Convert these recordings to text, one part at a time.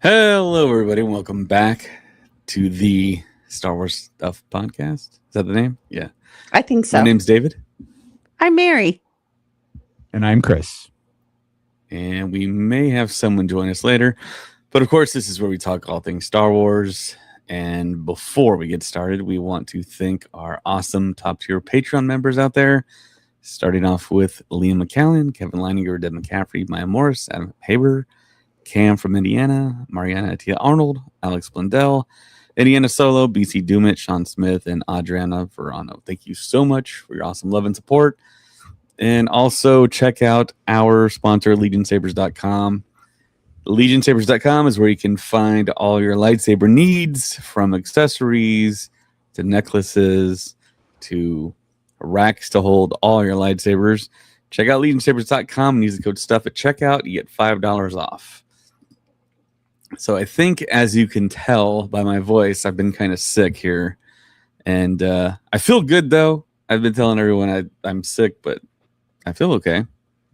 Hello, everybody. Welcome back to the Star Wars Stuff Podcast. Is that the name? Yeah. I think so. My name's David. I'm Mary. And I'm Chris. And we may have someone join us later. But of course, this is where we talk all things Star Wars. And before we get started, we want to thank our awesome top tier Patreon members out there. Starting off with Liam McCallan, Kevin Leininger, Deb McCaffrey, Maya Morris, Adam Haber, Cam from Indiana, Mariana Atia Arnold, Alex Blundell, Indiana Solo, BC Dumit, Sean Smith, and Adriana Verano. Thank you so much for your awesome love and support. And also check out our sponsor, LegionSabers.com. LegionSabers.com is where you can find all your lightsaber needs, from accessories to necklaces to racks to hold all your lightsabers. Check out LegionSabers.com and use the code STUFF at checkout. You get $5 off. So I think, as you can tell by my voice, I've been kind of sick here. And I feel good, though. I've been telling everyone I'm sick, but I feel okay.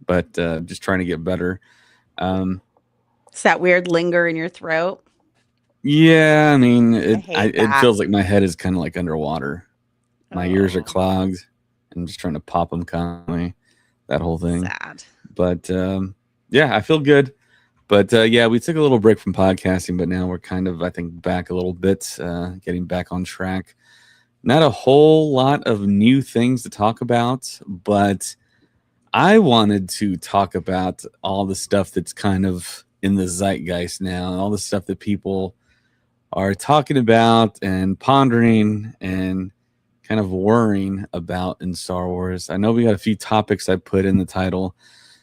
But just trying to get better. It's that weird linger in your throat. Yeah, I mean, it that. feels like my head is kind of like underwater. My ears are clogged. I'm just trying to pop them constantly. That whole thing. Sad. But yeah, I feel good. But yeah, we took a little break from podcasting, but now we're kind of, I think, back a little bit, getting back on track. Not a whole lot of new things to talk about, but I wanted to talk about all the stuff that's kind of in the zeitgeist now, all the stuff that people are talking about and pondering and kind of worrying about in Star Wars. I know we got a few topics I put in the title.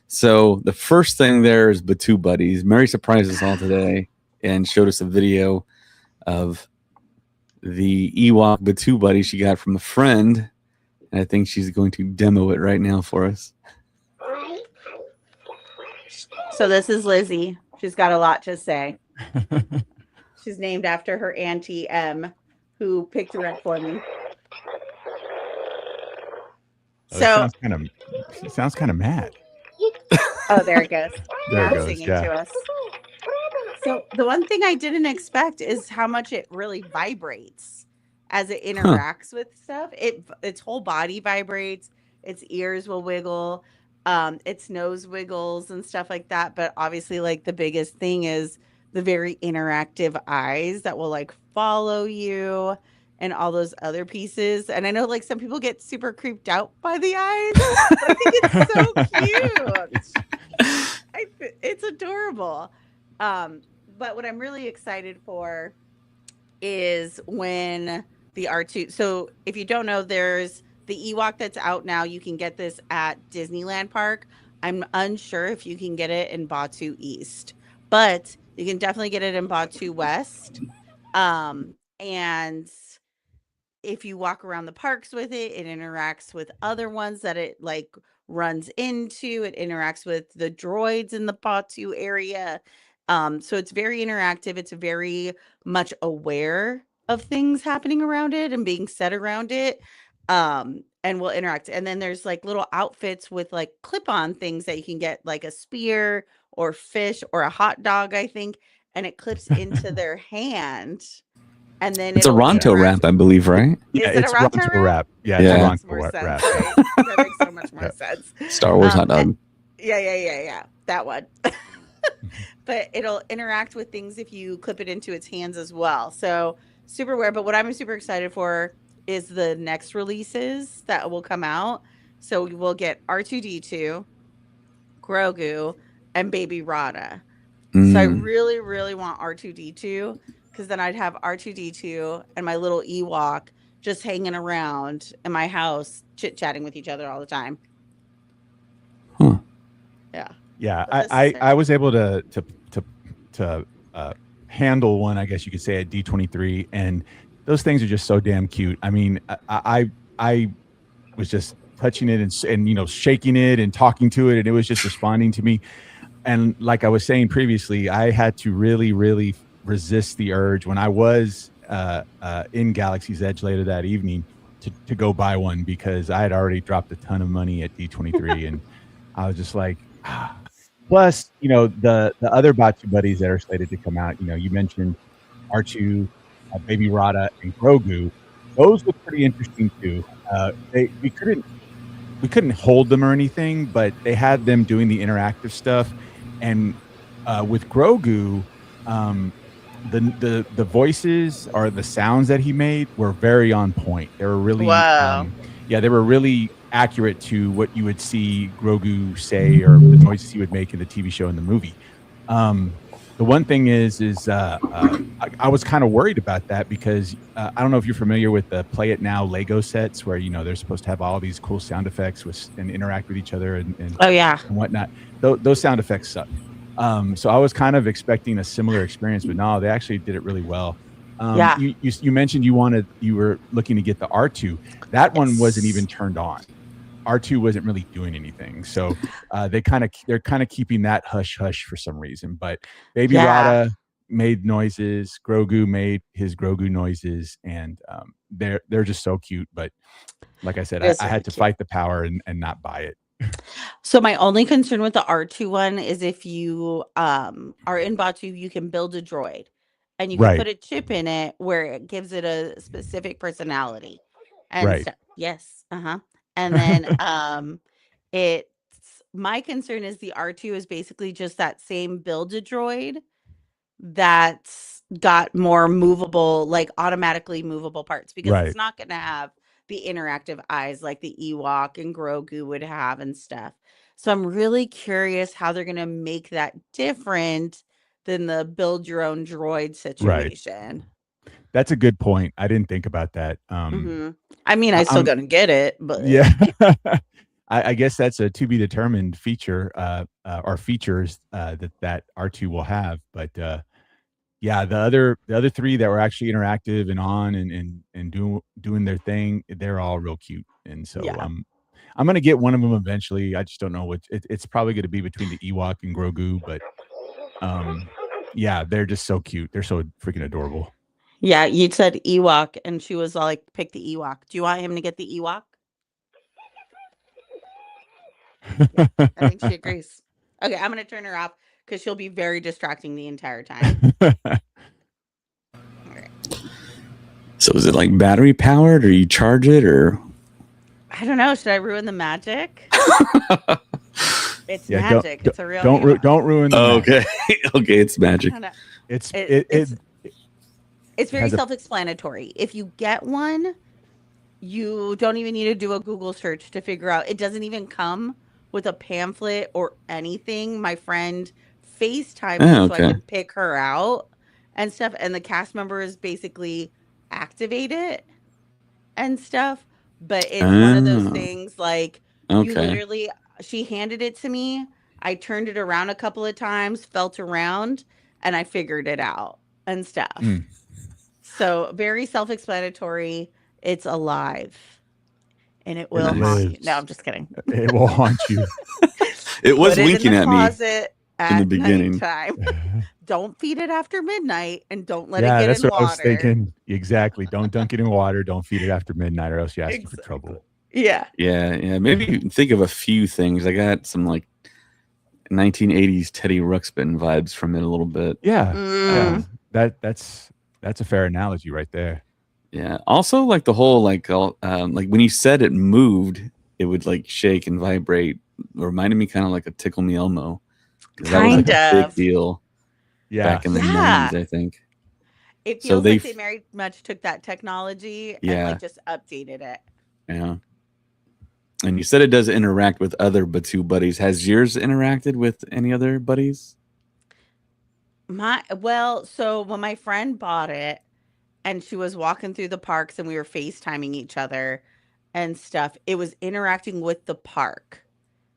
So the first thing there is BATUU buddies. Mary surprised us all today and showed us a video of the Ewok BATUU buddy she got from a friend. And I think she's going to demo it right now for us. So this is Lizzie. She's got a lot to say. She's named after her auntie M, who picked her up for me. So it sounds kind of mad. Oh, there it goes. There it goes. Singing Yeah. to us. So the one thing I didn't expect is how much it really vibrates as it interacts with stuff. Its whole body vibrates. Its ears will wiggle. Its nose wiggles and stuff like that. But obviously, like, the biggest thing is the very interactive eyes that will like follow you and all those other pieces. And I know, like, some people get super creeped out by the eyes, but I think it's so cute. It's adorable. But what I'm really excited for is when the R2. So if you don't know, there's the Ewok that's out now. You can get this at Disneyland Park. I'm unsure if you can get it in BATUU East, but you can definitely get it in BATUU West. And if you walk around the parks with it, it interacts with other ones that it like runs into. It interacts with the droids in the BATUU area. So it's very interactive. It's very much aware of things happening around it and being said around it. And will interact. And then there's like little outfits with like clip-on things that you can get, like a spear or fish or a hot dog, I think, and it clips into their hand. And then it's a Ronto wrap, I believe, right? Yeah, Is it it's a Ronto wrap? Yeah, Yeah. it's a Ronto wrap. Right? That makes so much more sense. Star Wars hot dog. Yeah. That one. But it'll interact with things if you clip it into its hands as well. So super weird. But what I'm super excited for is the next releases that will come out. So we will get R2-D2, Grogu, and Baby Yoda. So I really, really want R2-D2, because then I'd have R2-D2 and my little Ewok just hanging around in my house, chit-chatting with each other all the time. Huh. Yeah. Yeah, I was able to handle one, I guess you could say, at D23, and those things are just so damn cute. I mean, I was just touching it and shaking it and talking to it, and it was just responding to me. And like I was saying previously, I had to really, really resist the urge when I was in Galaxy's Edge later that evening to go buy one, because I had already dropped a ton of money at D23, and I was just like, Plus, the other Batu buddies that are slated to come out. You mentioned R2, Baby Rada, and Grogu. Those look pretty interesting too. They we couldn't hold them or anything, but they had them doing the interactive stuff, and with Grogu, um, the voices or the sounds that he made were very on point. They were really, Wow. yeah, they were really accurate to what you would see Grogu say or the noises he would make in the TV show and the movie. The one thing is I was kind of worried about that because I don't know if you're familiar with the Play It Now Lego sets where they're supposed to have all these cool sound effects and interact with each other and Oh yeah. whatnot. Those sound effects suck. So I was kind of expecting a similar experience, but no, they actually did it really well. Yeah. You mentioned you were looking to get the R2. That one wasn't even turned on. R2 wasn't really doing anything, so they're kind of keeping that hush hush for some reason. But Baby Rada made noises, Grogu made his Grogu noises, and they're just so cute. But like I said, I had to fight the power and not buy it. So my only concern with the R2 one is if you are in Batu, you can build a droid and you can Right. put a chip in it where it gives it a specific personality. And Right. yes, and then it's my concern is the R2 is basically just that same build a droid that's got more movable, like automatically movable parts because Right. it's not going to have the interactive eyes like the Ewok and Grogu would have and stuff. So I'm really curious how they're going to make that different than the build your own droid situation. That's a good point. I didn't think about that. I mean, I still gonna get it, but yeah. I guess that's a to be determined feature or features that R2 will have. But yeah, the other three that were actually interactive and on and doing their thing, they're all real cute. And so yeah. I'm gonna get one of them eventually. I just don't know what it's probably gonna be between the Ewok and Grogu, but yeah, they're just so cute. They're so freaking adorable. Yeah, you said Ewok, and she was like, "Pick the Ewok." Do you want him to get the Ewok? Yeah, I think she agrees. Okay, I'm gonna turn her off because she'll be very distracting the entire time. All right. So is it like battery powered, or you charge it, or? I don't know. Should I ruin the magic? It's Yeah, magic. It's a real. Don't ruin the okay. Okay, it's magic. It's very self-explanatory. If you get one, you don't even need to do a Google search to figure out. It doesn't even come with a pamphlet or anything. My friend FaceTimed me so I could pick her out and stuff. And the cast members basically activate it and stuff. But it's one of those things like you literally, she handed it to me. I turned it around a couple of times, felt around, and I figured it out and stuff. So very self-explanatory. It's alive. And it will haunt you. No, I'm just kidding. It will haunt you. It was winking at me in the beginning. Don't feed it after midnight and don't let it get in water. Yeah, that's what I was thinking. Exactly. Don't dunk it in water. Don't feed it after midnight or else you ask for trouble. Yeah. Yeah. Maybe you can think of a few things. I got some like 1980s Teddy Ruxpin vibes from it a little bit. Yeah. That's a fair analogy right there. Yeah. Also, like the whole like when you said it moved, it would like shake and vibrate. It reminded me kind of like a Tickle Me Elmo. That was like a big deal. Yeah. Back in the 90s, I think. It feels like they very much took that technology and like just updated it. Yeah. And you said it does interact with other Batu buddies. Has yours interacted with any other buddies? So when my friend bought it and she was walking through the parks and we were FaceTiming each other and stuff, it was interacting with the park,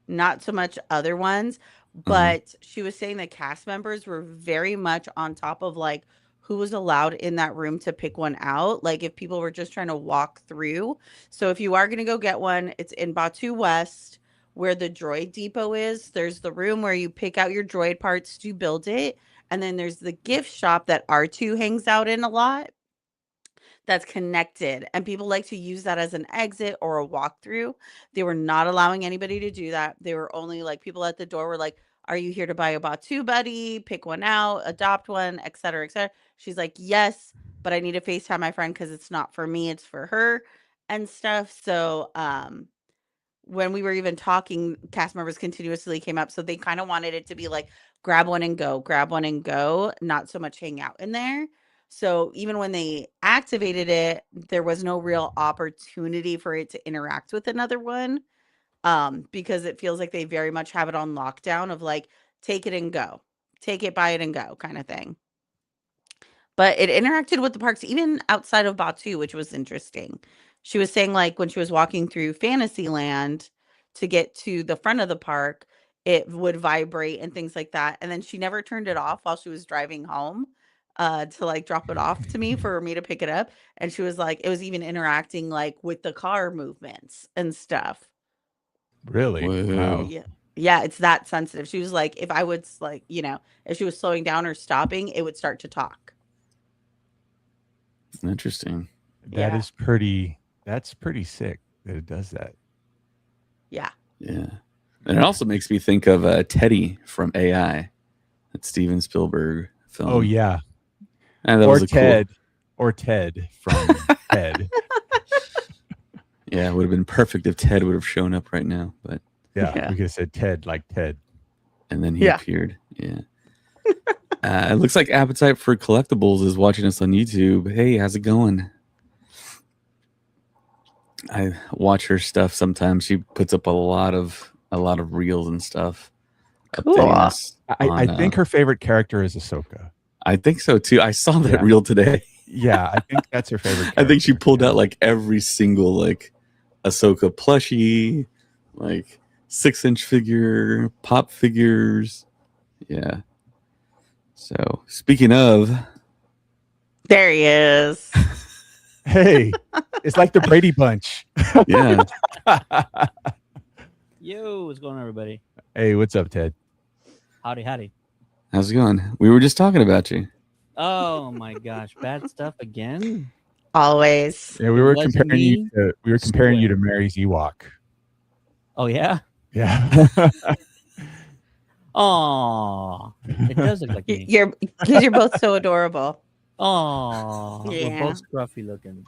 not so much other ones. But she was saying the cast members were very much on top of like who was allowed in that room to pick one out. Like if people were just trying to walk through. So if you are going to go get one, it's in Batu West where the droid depot is. There's the room where you pick out your droid parts to build it. And then there's the gift shop that R2 hangs out in a lot. That's connected, and people like to use that as an exit or a walkthrough. They were not allowing anybody to do that. They were only like people at the door were like, are you here to buy a BATUU buddy? Pick one out, adopt one, et cetera, et cetera. She's like, yes, but I need to FaceTime my friend because it's not for me, it's for her and stuff. So when we were even talking, cast members continuously came up. So they kind of wanted it to be like grab one and go, not so much hang out in there. So even when they activated it, there was no real opportunity for it to interact with another one. Because it feels like they very much have it on lockdown of like, take it and go, take it, buy it and go kind of thing. But it interacted with the parks even outside of Batu, which was interesting. She was saying like when she was walking through Fantasyland to get to the front of the park, it would vibrate and things like that. And then she never turned it off while she was driving home to like drop it off to me for me to pick it up. And she was like, it was even interacting like with the car movements and stuff. Really? Whoa. Yeah. Yeah, it's that sensitive. She was like, if I would like, if she was slowing down or stopping, it would start to talk. Interesting. That's pretty sick that it does that. Yeah. Yeah. And it also makes me think of Teddy from AI, that Steven Spielberg film. Oh yeah. And that or was a Ted cool... or Ted from Ted. Yeah, it would have been perfect if Ted would have shown up right now, but we could have said Ted like Ted. And then he appeared. Yeah. It looks like Appetite for Collectibles is watching us on YouTube. Hey, how's it going? I watch her stuff sometimes. She puts up a lot of reels and stuff. Cool. I think her favorite character is Ahsoka. I think so too. I saw that reel today. Yeah, I think that's her favorite character. I think she pulled out like every single like Ahsoka plushie, like 6-inch figure, pop figures. Yeah. So speaking of, there he is. Hey, it's like the Brady Bunch. Yeah. Yo, what's going on, everybody? Hey, what's up, Ted? Howdy. How's it going? We were just talking about you. Oh my gosh, bad stuff again. Always. Yeah, we were comparing you to Mary's Ewok. Oh yeah. Yeah. Oh, it does look like me. Because you're both so adorable. Oh, yeah. We're both scruffy looking.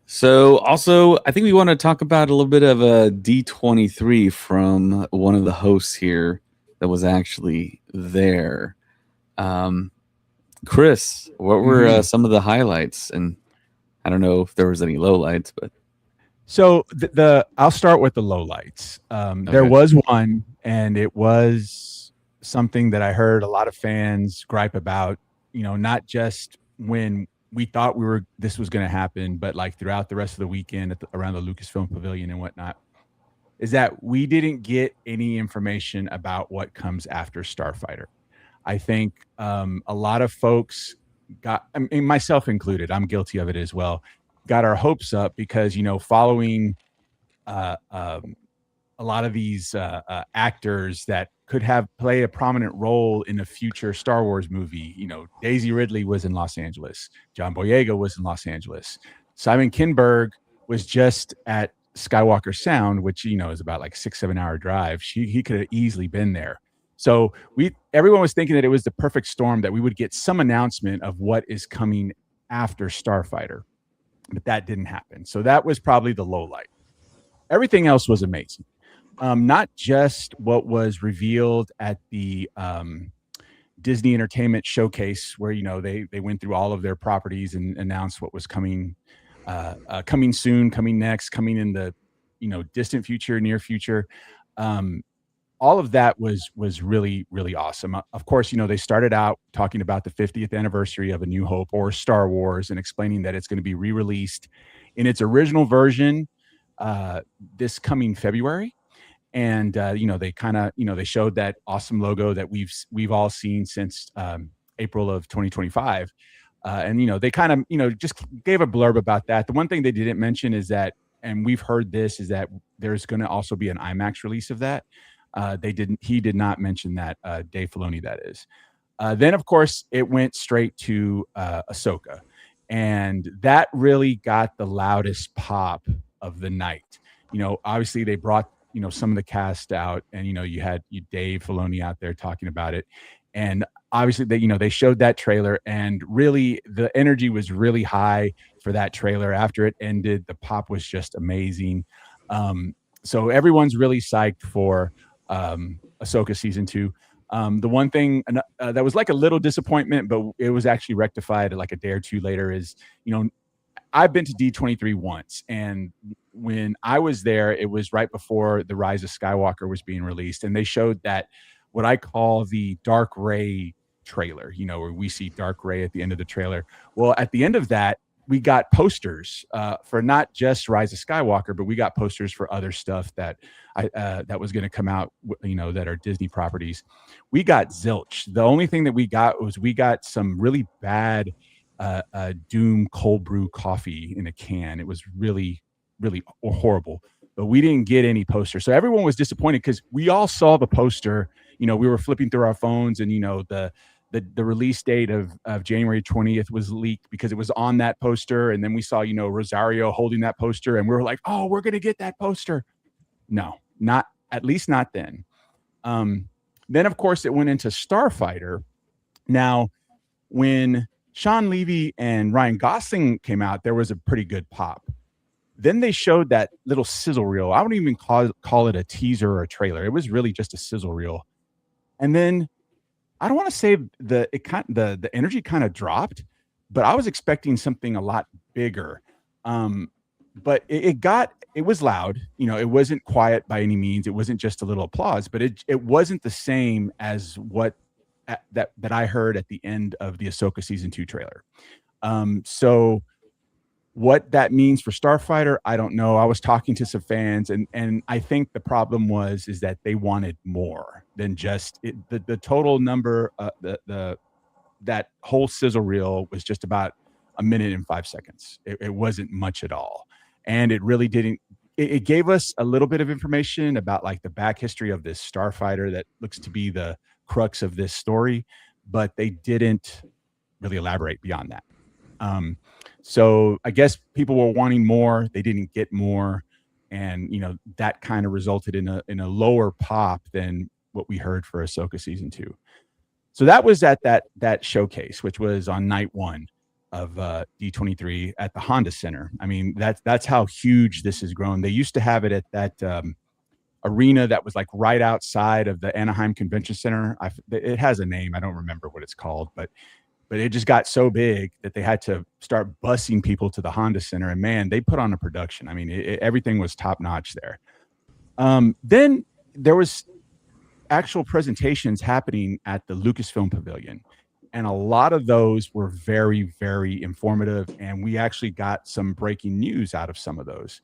So also, I think we want to talk about a little bit of a D23 from one of the hosts here that was actually there. Chris, what were some of the highlights? And I don't know if there was any lowlights, but so I'll start with the lowlights. There was one, and it was something that I heard a lot of fans gripe about. Not just when we thought this was going to happen, but like throughout the rest of the weekend around the Lucasfilm Pavilion and whatnot, is that we didn't get any information about what comes after Starfighter. I think a lot of folks myself included, I'm guilty of it as well, got our hopes up because, following a lot of these actors that could play a prominent role in a future Star Wars movie. Daisy Ridley was in Los Angeles. John Boyega was in Los Angeles. Simon Kinberg was just at Skywalker Sound, which, is about like 6-7 hour drive. He could have easily been there. So everyone was thinking that it was the perfect storm that we would get some announcement of what is coming after Starfighter, but that didn't happen. So that was probably the low light. Everything else was amazing. Not just what was revealed at the Disney Entertainment Showcase, where they went through all of their properties and announced what was coming soon, coming next, coming in the distant future, near future. All of that was really, really awesome. Of course, they started out talking about the 50th anniversary of A New Hope or Star Wars and explaining that it's going to be re-released in its original version this coming February. And they kind of they showed that awesome logo that we've all seen since April of 2025, and they kind of just gave a blurb about that. The one thing they didn't mention is that, and we've heard this, is that there's going to also be an IMAX release of that. He did not mention that, Dave Filoni, that is. Then of course it went straight to Ahsoka, and that really got the loudest pop of the night. Obviously they brought some of the cast out, and you had Dave Filoni out there talking about it, and obviously they showed that trailer, and really the energy was really high for that trailer. After it ended, the pop was just amazing. So everyone's really psyched for Ahsoka season 2. The one thing that was like a little disappointment, but it was actually rectified like a day or two later, is I've been to D23 once, and when I was there, it was right before The Rise of Skywalker was being released, and they showed that what I call the Dark Ray trailer, where we see Dark Ray at the end of the trailer. Well, at the end of that, we got posters for not just Rise of Skywalker, but we got posters for other stuff that that was going to come out, that are Disney properties. We got zilch. The only thing that we got was some really bad Doom cold brew coffee in a can. It was really, really horrible, but we didn't get any posters. So everyone was disappointed because we all saw the poster. We were flipping through our phones, and the release date of January 20th was leaked because it was on that poster. And then we saw, Rosario holding that poster, and we were like, oh, we're going to get that poster. No, at least not then. Then of course it went into Starfighter. Now, when Sean Levy and Ryan Gosling came out, there was a pretty good pop. Then they showed that little sizzle reel. I wouldn't even call it a teaser or a trailer. It was really just a sizzle reel. And then I don't want to say the energy kind of dropped, but I was expecting something a lot bigger. But it was loud. It wasn't quiet by any means. It wasn't just a little applause, but it wasn't the same as what that I heard at the end of the Ahsoka season 2 trailer. So what that means for Starfighter, I don't know. I was talking to some fans, and I think the problem is that they wanted more than just the total number. That whole sizzle reel was just about 1 minute and 5 seconds. It wasn't much at all, and it really didn't. It gave us a little bit of information about like the back history of this Starfighter that looks to be the crux of this story, but they didn't really elaborate beyond that. So I guess people were wanting more. They didn't get more. And, that kind of resulted in a lower pop than what we heard for Ahsoka season 2. So that was at that showcase, which was on night 1 of D23 at the Honda Center. I mean, that's how huge this has grown. They used to have it at that arena that was like right outside of the Anaheim Convention Center. It has a name. I don't remember what it's called, but it just got so big that they had to start busing people to the Honda Center. And man, they put on a production. I mean, everything was top notch there. Then there was actual presentations happening at the Lucasfilm Pavilion. And a lot of those were very, very informative. And we actually got some breaking news out of some of those.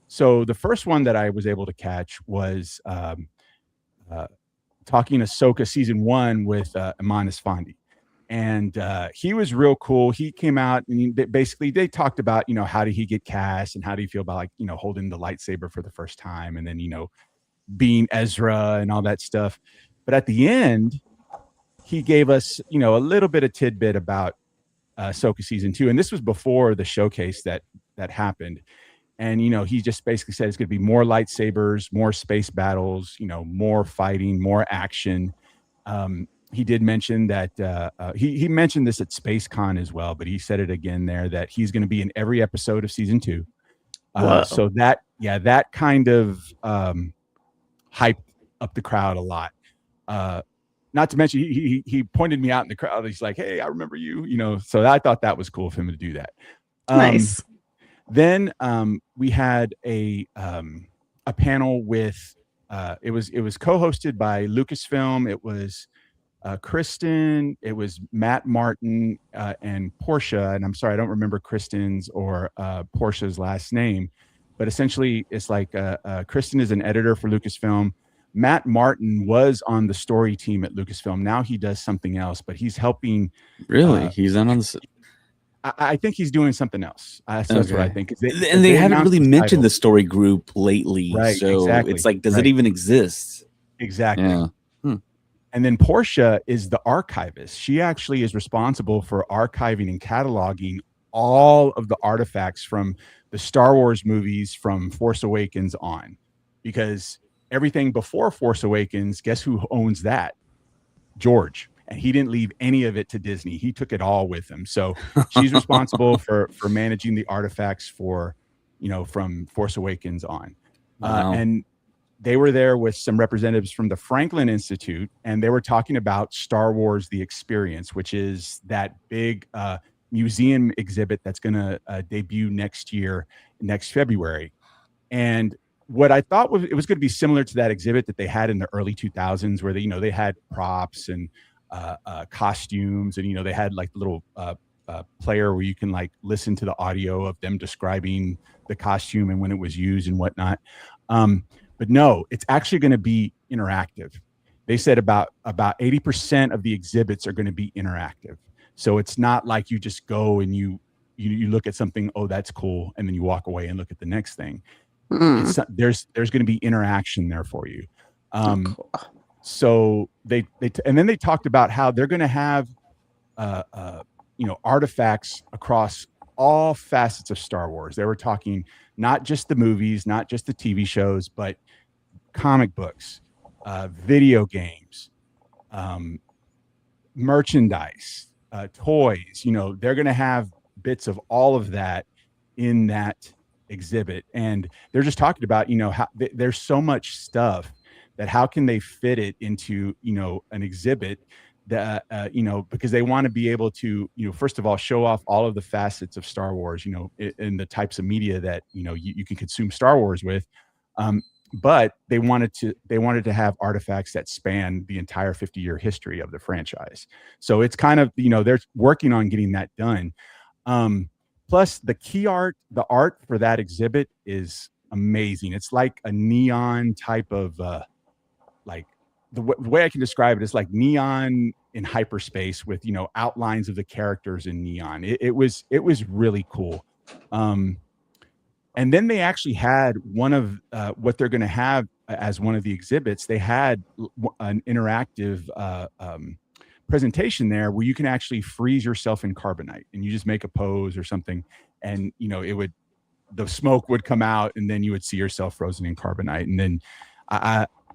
So the first one that I was able to catch was talking Ahsoka season 1 with Iman Esfandi. And he was real cool. He came out and they talked about, how did he get cast and how do you feel about holding the lightsaber for the first time and then, being Ezra and all that stuff. But at the end, he gave us, a little bit of tidbit about Ahsoka season 2. And this was before the showcase that happened. And, he just basically said it's going to be more lightsabers, more space battles, more fighting, more action. He did mention that he mentioned this at SpaceCon as well, but he said it again there that he's going to be in every episode of season 2. So that kind of hyped up the crowd a lot. Not to mention he pointed me out in the crowd. He's like, "Hey, I remember you." So I thought that was cool of him to do that. Nice. Then we had a panel with it was co-hosted by Lucasfilm. It was Kristen, it was Matt Martin and Portia, and I'm sorry, I don't remember Kristen's or Portia's last name, but essentially it's like Kristen is an editor for Lucasfilm. Matt Martin was on the story team at Lucasfilm. Now he does something else, but he's helping. Really? He's not on the... I think he's doing something else. That's what I think. They haven't really mentioned the story group lately. Right, so exactly. It's like, does it even exist? Exactly. Yeah. And then Portia is the archivist. She actually is responsible for archiving and cataloging all of the artifacts from the Star Wars movies from Force Awakens on. because everything before Force Awakens, guess who owns that? George. And he didn't leave any of it to Disney. He took it all with him. So she's responsible for managing the artifacts for, from Force Awakens on. Wow. And they were there with some representatives from the Franklin Institute, and they were talking about Star Wars: The Experience, which is that big museum exhibit that's going to debut next February. And what I thought was it was going to be similar to that exhibit that they had in the early 2000s, where they had props and costumes, and they had like the little player where you can like listen to the audio of them describing the costume and when it was used and whatnot. But no, it's actually going to be interactive. They said about 80% of the exhibits are going to be interactive. So it's not like you just go and you look at something, oh, that's cool, and then you walk away and look at the next thing. It's there's going to be interaction there for you. Cool. So they and then they talked about how they're going to have artifacts across all facets of Star Wars. They were talking not just the movies, not just the TV shows, but comic books, video games, merchandise, toys. They're going to have bits of all of that in that exhibit. And they're just talking about, how there's so much stuff that how can they fit it into, an exhibit that, because they want to be able to, first of all, show off all of the facets of Star Wars, in the types of media that, you can consume Star Wars with. But they wanted to have artifacts that span the entire 50-year history of the franchise. So it's kind of, they're working on getting that done. Plus the art for that exhibit is amazing. It's like a neon type of, like the way I can describe it is like neon in hyperspace with, outlines of the characters in neon. It was really cool. And then they actually had one of what they're going to have as one of the exhibits. They had an interactive presentation there where you can actually freeze yourself in carbonite, and you just make a pose or something, and the smoke would come out, and then you would see yourself frozen in carbonite. And then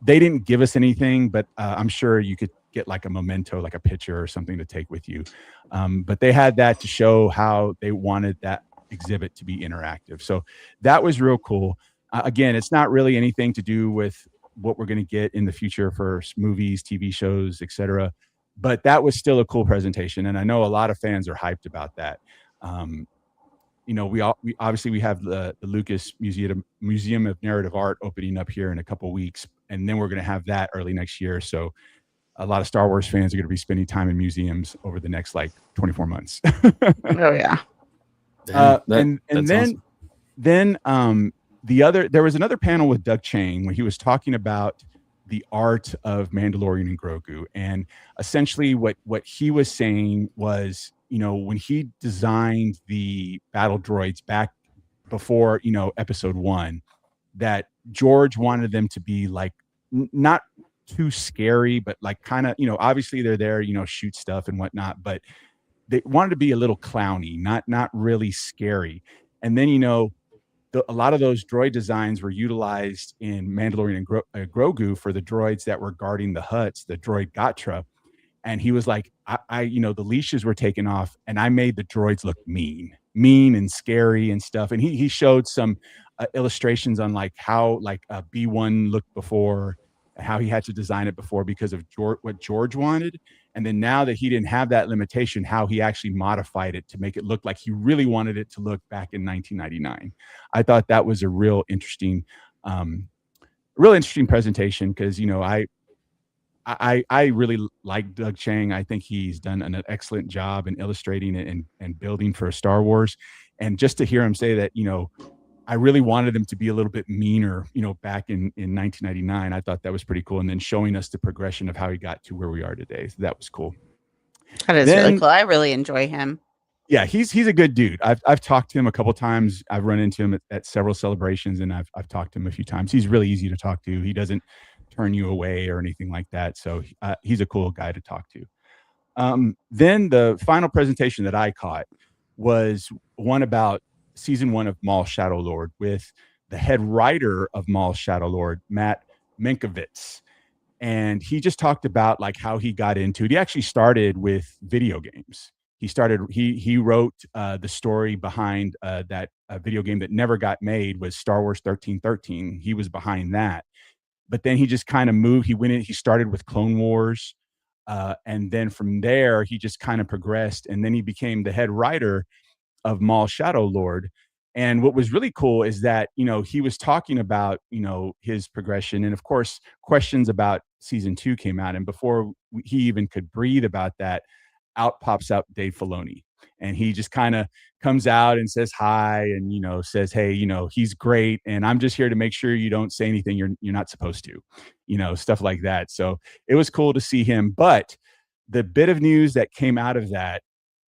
they didn't give us anything, but I'm sure you could get like a memento, like a picture or something to take with you. But they had that to show how they wanted that exhibit to be interactive. So that was real cool. Again, it's not really anything to do with what we're going to get in the future for movies, TV shows, etc. But that was still a cool presentation, and I know a lot of fans are hyped about that. We obviously have the Lucas Museum of Narrative Art opening up here in a couple weeks, and then we're going to have that early next year. So a lot of Star Wars fans are going to be spending time in museums over the next 24 months. Oh yeah. Then there was another panel with Doug Chang where he was talking about the art of Mandalorian and Grogu, and essentially what he was saying was, when he designed the battle droids back before episode 1, that George wanted them to be like not too scary, but like kind of, obviously they're there, shoot stuff and whatnot, but they wanted to be a little clowny, not really scary. And then, a lot of those droid designs were utilized in Mandalorian and Grogu for the droids that were guarding the huts, the droid Gatra. And he was like, the leashes were taken off, and I made the droids look mean and scary and stuff. And he showed some illustrations on like how B1 looked before, how he had to design it before because of what George wanted. And then now that he didn't have that limitation, how he actually modified it to make it look like he really wanted it to look back in 1999. I thought that was a real interesting presentation because, I really like Doug Chang. I think he's done an excellent job in illustrating it and building for Star Wars. And just to hear him say that, I really wanted them to be a little bit meaner, back in 1999. I thought that was pretty cool. And then showing us the progression of how he got to where we are today. So that was cool. That is really cool. I really enjoy him. Yeah, he's a good dude. I've talked to him a couple times. I've run into him at several celebrations, and I've talked to him a few times. He's really easy to talk to. He doesn't turn you away or anything like that. So he's a cool guy to talk to. Then the final presentation that I caught was one about season 1 of Maul Shadow Lord with the head writer of Maul's Shadow Lord, Matt Minkovitz. And he just talked about like how he got into it. He actually started with video games. He wrote the story behind that video game that never got made, was Star Wars 1313. He was behind that. But then he just kind of moved. He started with Clone Wars. And then from there, he just kind of progressed. And then he became the head writer of Maul Shadow Lord. And what was really cool is that, he was talking about, his progression. And of course, questions about season 2 came out. And before he even could breathe about that, out pops out Dave Filoni. And he just kind of comes out and says hi and, says, hey, he's great. And I'm just here to make sure you don't say anything you're not supposed to, stuff like that. So it was cool to see him. But the bit of news that came out of that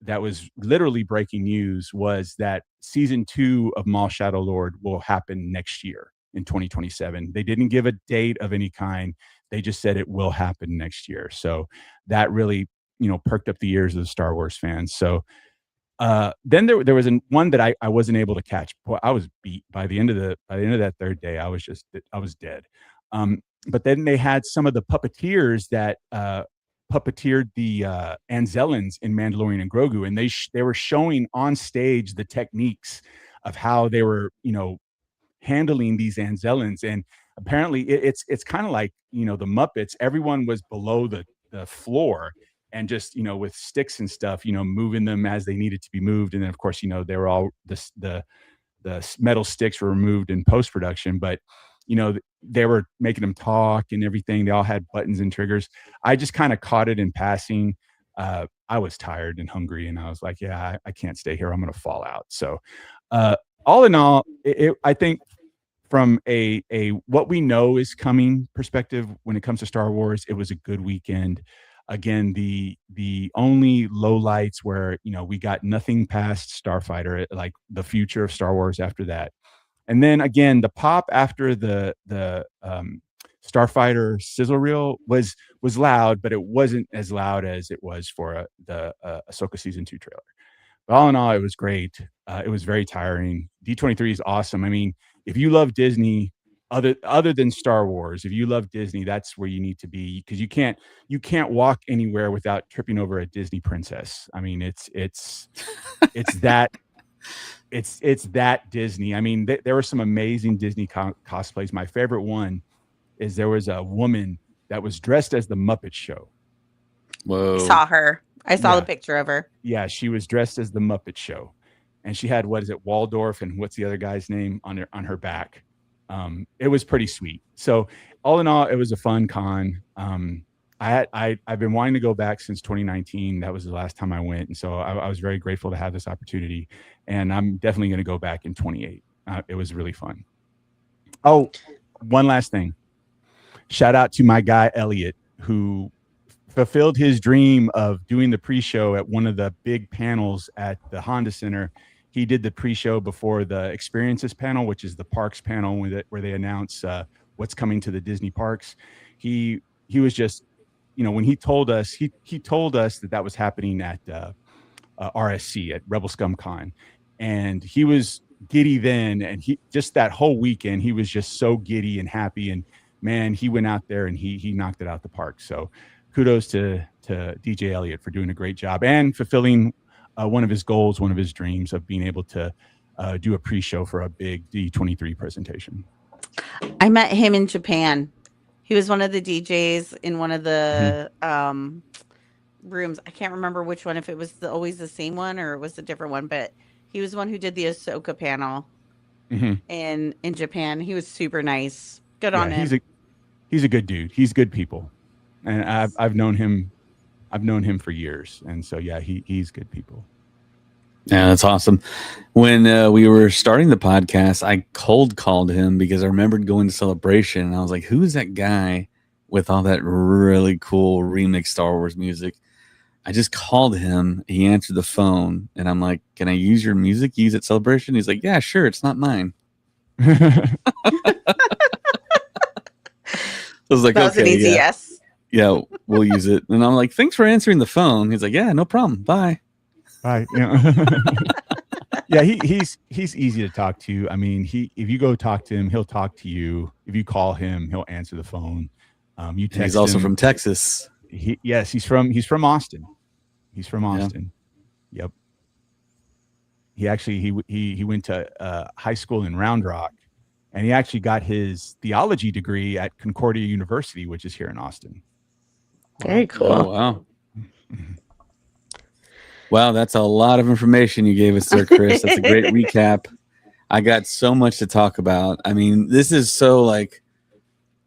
was literally breaking news was that season 2 of Maul Shadow Lord will happen next year in 2027. They didn't give a date of any kind. They just said it will happen next year. So that really, perked up the ears of the Star Wars fans. So then there was one that I wasn't able to catch. Boy, I was beat by the end of that third day. I was dead. But then they had some of the puppeteers that puppeteered the Anzellans in Mandalorian and Grogu, and they were showing on stage the techniques of how they were, handling these Anzellans. And apparently it's kind of like, the Muppets. Everyone was below the floor and just, with sticks and stuff, moving them as they needed to be moved. And then of course, they were all the metal sticks were removed in post-production, but they were making them talk and everything. They all had buttons and triggers. I just kind of caught it in passing. I was tired and hungry, and I was like, yeah, I can't stay here. I'm going to fall out. So all in all, I think from a what we know is coming perspective when it comes to Star Wars, it was a good weekend. Again, the only lowlights where, we got nothing past Starfighter, like the future of Star Wars after that. And then again, the pop after the Starfighter sizzle reel was loud, but it wasn't as loud as it was for the Ahsoka season 2 trailer. But all in all, it was great. It was very tiring. D23 is awesome. I mean, if you love Disney, other than Star Wars, if you love Disney, that's where you need to be, because you can't walk anywhere without tripping over a Disney princess. I mean, it's that. It's that Disney. I mean, there were some amazing Disney cosplays. My favorite one is there was a woman that was dressed as the Muppet Show. Whoa! I saw her. I saw the picture of her. Yeah, she was dressed as the Muppet Show, and she had, what is it, Waldorf and what's the other guy's name on her back. It was pretty sweet. So all in all, it was a fun con. I've been wanting to go back since 2019. That was the last time I went. And so I was very grateful to have this opportunity, and I'm definitely going to go back in 28. It was really fun. Oh, one last thing. Shout out to my guy, Elliot, who fulfilled his dream of doing the pre-show at one of the big panels at the Honda Center. He did the pre-show before the Experiences panel, which is the parks panel where they announce what's coming to the Disney parks. He was just, when he told us, he told us that was happening at RSC at Rebel Scum Con, and he was giddy then, and he just that whole weekend he was just so giddy and happy, and man, he went out there and he knocked it out the park. So kudos to DJ Elliott for doing a great job and fulfilling one of his goals, one of his dreams of being able to do a pre-show for a big D23 presentation. I met him in Japan. He was one of the DJs in one of the rooms. I can't remember which one, if it was always the same one or it was a different one, but he was the one who did the Ahsoka panel in Japan. He was super nice. Good on him. He's a good dude. He's good people. And I've known him for years. And so, yeah, he's good people. Yeah, that's awesome. When we were starting the podcast, I cold called him because I remembered going to Celebration, and I was like, who's that guy with all that really cool remix Star Wars music? I just called him. He answered the phone, and I'm like, can I use your music? Use at Celebration? He's like, yeah, sure. It's not mine. I was like, that was okay, an easy yes. Yeah, we'll use it. And I'm like, thanks for answering the phone. He's like, yeah, no problem. Bye. Bye. Yeah. Yeah, he's easy to talk to. I mean, if you go talk to him, he'll talk to you. If you call him, he'll answer the phone. You And he's text also him. from Texas. Yes, he's from Austin. He's from Yeah. Austin. Yep. He actually he went to high school in Round Rock, and he actually got his theology degree at Concordia University, which is here in Austin. Very cool. Oh, wow. Wow, that's a lot of information you gave us there, Chris. That's a great recap. I got so much to talk about. I mean, this is so like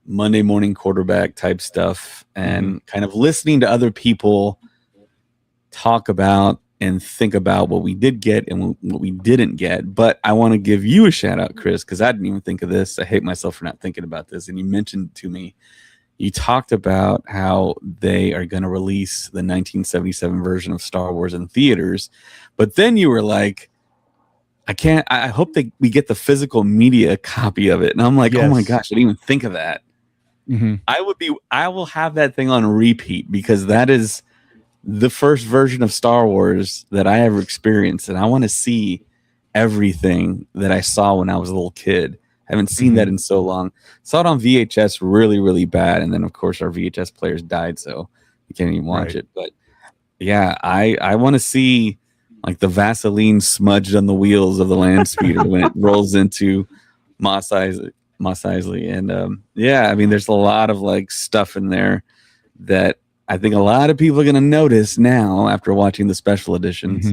Monday morning quarterback type stuff, and kind of listening to other people talk about and think about what we did get and what we didn't get. But I want to give you a shout out, Chris, because I didn't even think of this. I hate myself for not thinking about this. And you mentioned to me, you talked about how they are going to release the 1977 version of Star Wars in theaters. But then you were like, I hope we get the physical media copy of it. And I'm like, oh my gosh, I didn't even think of that. I will have that thing on repeat because that is the first version of Star Wars that I ever experienced. And I want to see everything that I saw when I was a little kid. I haven't seen that in so long. Saw it on VHS really, really bad. And then, of course, our VHS players died, so you can't even watch it. But yeah, I want to see like the Vaseline smudged on the wheels of the land speeder when it rolls into Mos Eisley. And yeah, I mean, there's a lot of like stuff in there that I think a lot of people are going to notice now after watching the special editions.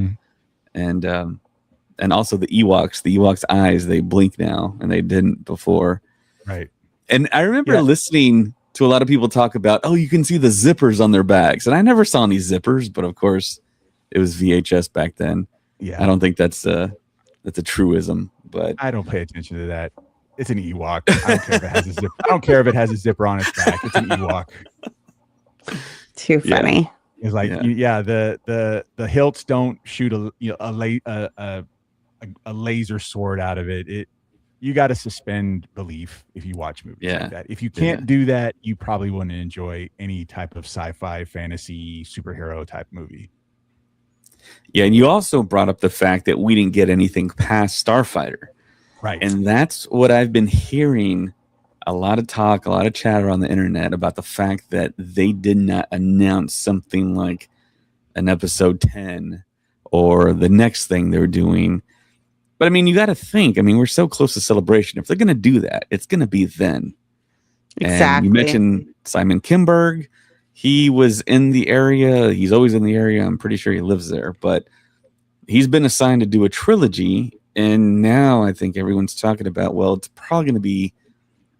And also the Ewoks' eyes, they blink now and they didn't before. Right. And I remember listening to a lot of people talk about, oh, you can see the zippers on their bags. And I never saw any zippers, but of course it was VHS back then. Yeah. I don't think that's a truism, but I don't pay attention to that. It's an Ewok. I don't care if it has a zipper. I don't care if it has a zipper on its back. It's an Ewok. Too funny. Yeah. It's like, the hilts don't shoot a laser sword out of it. You got to suspend belief if you watch movies like that. If you can't do that, you probably wouldn't enjoy any type of sci-fi, fantasy, superhero type movie. Yeah, and you also brought up the fact that we didn't get anything past Starfighter. Right. And that's what I've been hearing a lot of talk, a lot of chatter on the internet about the fact that they did not announce something like an episode 10 or the next thing they're doing. But I mean, you got to think, I mean, we're so close to Celebration. If they're going to do that, it's going to be then. Exactly. And you mentioned Simon Kinberg. He was in the area. He's always in the area. I'm pretty sure he lives there. But he's been assigned to do a trilogy. And now I think everyone's talking about, well, it's probably going to be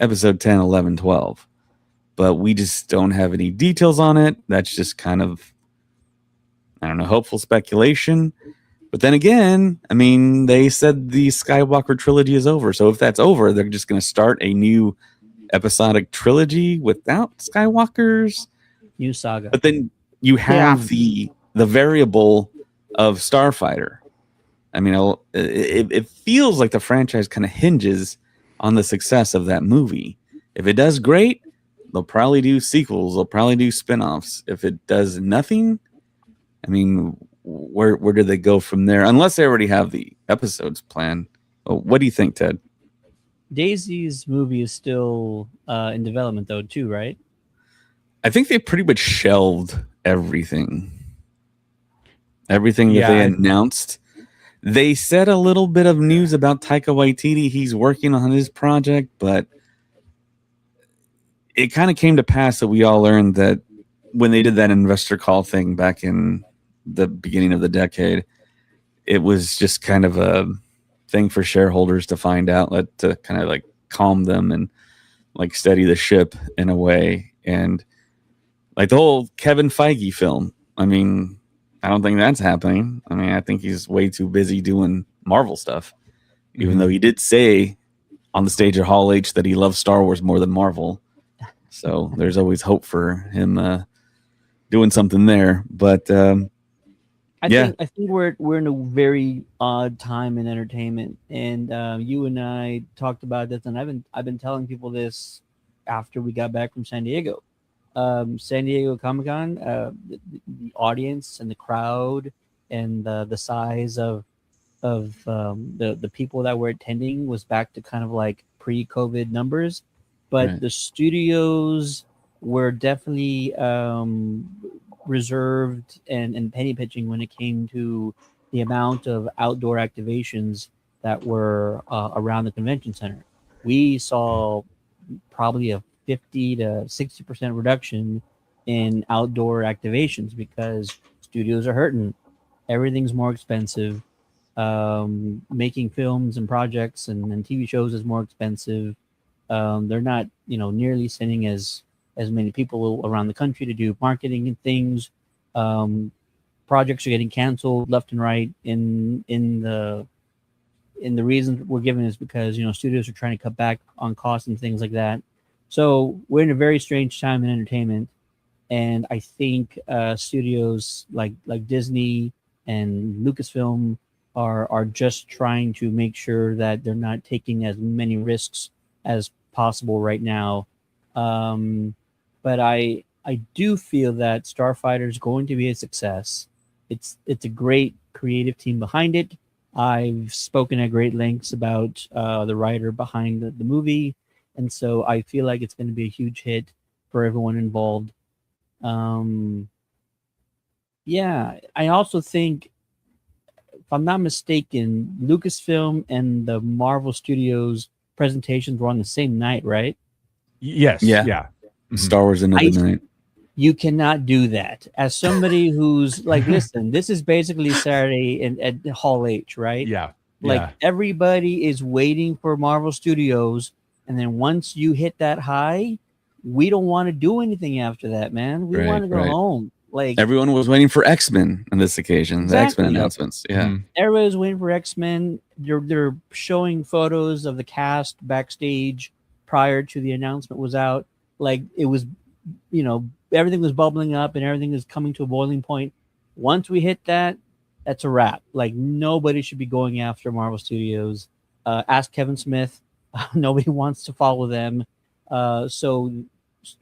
episode 10, 11, 12. But we just don't have any details on it. That's just kind of, I don't know, hopeful speculation. But then again, I mean, they said the Skywalker trilogy is over. So if that's over, they're just going to start a new episodic trilogy without Skywalkers. New saga. But then you have the variable of Starfighter. I mean, it feels like the franchise kind of hinges on the success of that movie. If it does great, they'll probably do sequels. They'll probably do spinoffs. If it does nothing, I mean, where do they go from there? Unless they already have the episodes planned. What do you think, Ted? Daisy's movie is still in development, though, too, right? I think they pretty much shelved everything. Everything that they announced. They said a little bit of news about Taika Waititi. He's working on his project, but it kind of came to pass that we all learned that when they did that investor call thing back in the beginning of the decade, it was just kind of a thing for shareholders to find out, to kind of like calm them and like steady the ship in a way. And like the whole Kevin Feige film, I mean, I don't think that's happening. I mean, I think he's way too busy doing Marvel stuff, even though he did say on the stage at Hall H that he loves Star Wars more than Marvel. So there's always hope for him doing something there. But I think we're in a very odd time in entertainment, and you and I talked about this, and I've been telling people this after we got back from San Diego. San Diego Comic-Con, the audience and the crowd and the size of the people that were attending was back to kind of like pre-COVID numbers, but Right. the studios were definitely reserved and penny pitching when it came to the amount of outdoor activations that were around the convention center. We saw probably a 50 to 60% reduction in outdoor activations because studios are hurting. Everything's more expensive. Making films and projects and TV shows is more expensive. They're not, nearly sending as many people around the country to do marketing and things. Projects are getting canceled left and right. In the reasons we're given is because studios are trying to cut back on costs and things like that. So we're in a very strange time in entertainment, and I think studios like Disney and Lucasfilm are just trying to make sure that they're not taking as many risks as possible right now. But I do feel that Starfighter is going to be a success. It's a great creative team behind it. I've spoken at great lengths about the writer behind the movie, and so I feel like it's going to be a huge hit for everyone involved. Yeah, I also think, if I'm not mistaken, Lucasfilm and the Marvel Studios presentations were on the same night, right? Yes. Yeah. Yeah. Star Wars another night. You cannot do that. As somebody who's like, listen, this is basically Saturday at Hall H, right? Yeah. Like everybody is waiting for Marvel Studios, and then once you hit that high, we don't want to do anything after that, man. We want to go home. Like everyone was waiting for X-Men on this occasion. Exactly. The X-Men announcements. Yeah. Everybody was waiting for X-Men. They're showing photos of the cast backstage prior to the announcement was out. Like it was, everything was bubbling up and everything was coming to a boiling point. Once we hit that, that's a wrap. Like nobody should be going after Marvel Studios. Ask Kevin Smith. Nobody wants to follow them. So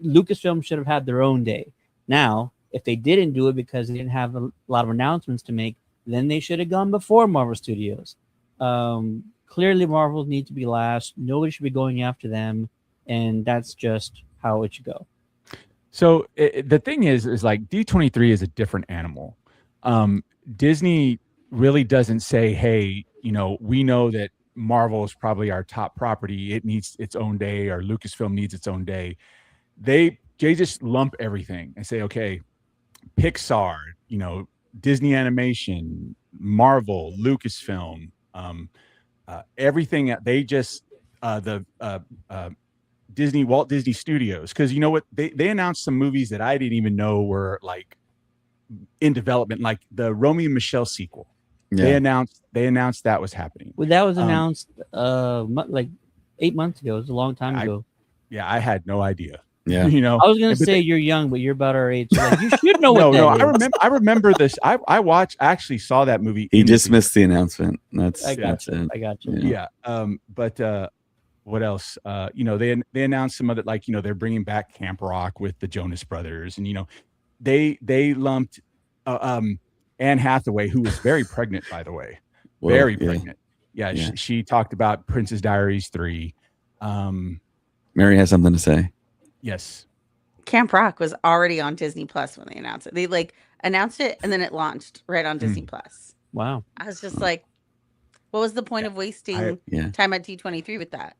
Lucasfilm should have had their own day. Now, if they didn't do it because they didn't have a lot of announcements to make, then they should have gone before Marvel Studios. Clearly, Marvel need to be last. Nobody should be going after them, and that's just how it should go. So the thing is like D23 is a different animal. Disney really doesn't say, hey, we know that Marvel is probably our top property. It needs its own day, or Lucasfilm needs its own day. They just lump everything and say, okay, Pixar, Disney Animation, Marvel, Lucasfilm, everything. They just Walt Disney Studios, because you know what, they announced some movies that I didn't even know were like in development, like the Romeo and Michelle sequel. Yeah. They announced that was happening. Well, that was announced like 8 months ago. It was a long time ago. I had no idea. Yeah, I was gonna say you're young, but you're about our age. So like, you should know what that is. I remember this. I actually saw that movie. He dismissed the announcement. I got you. Yeah. But what else? They announced some other, like, they're bringing back Camp Rock with the Jonas Brothers, and they lumped Anne Hathaway, who was very pregnant, by the way. Well, very pregnant. Yeah. She talked about Princess Diaries 3. Mary has something to say. Yes. Camp Rock was already on Disney Plus when they announced it. They announced it and then it launched right on Disney Plus. Wow. I was just like, what was the point of wasting time at D23 with that?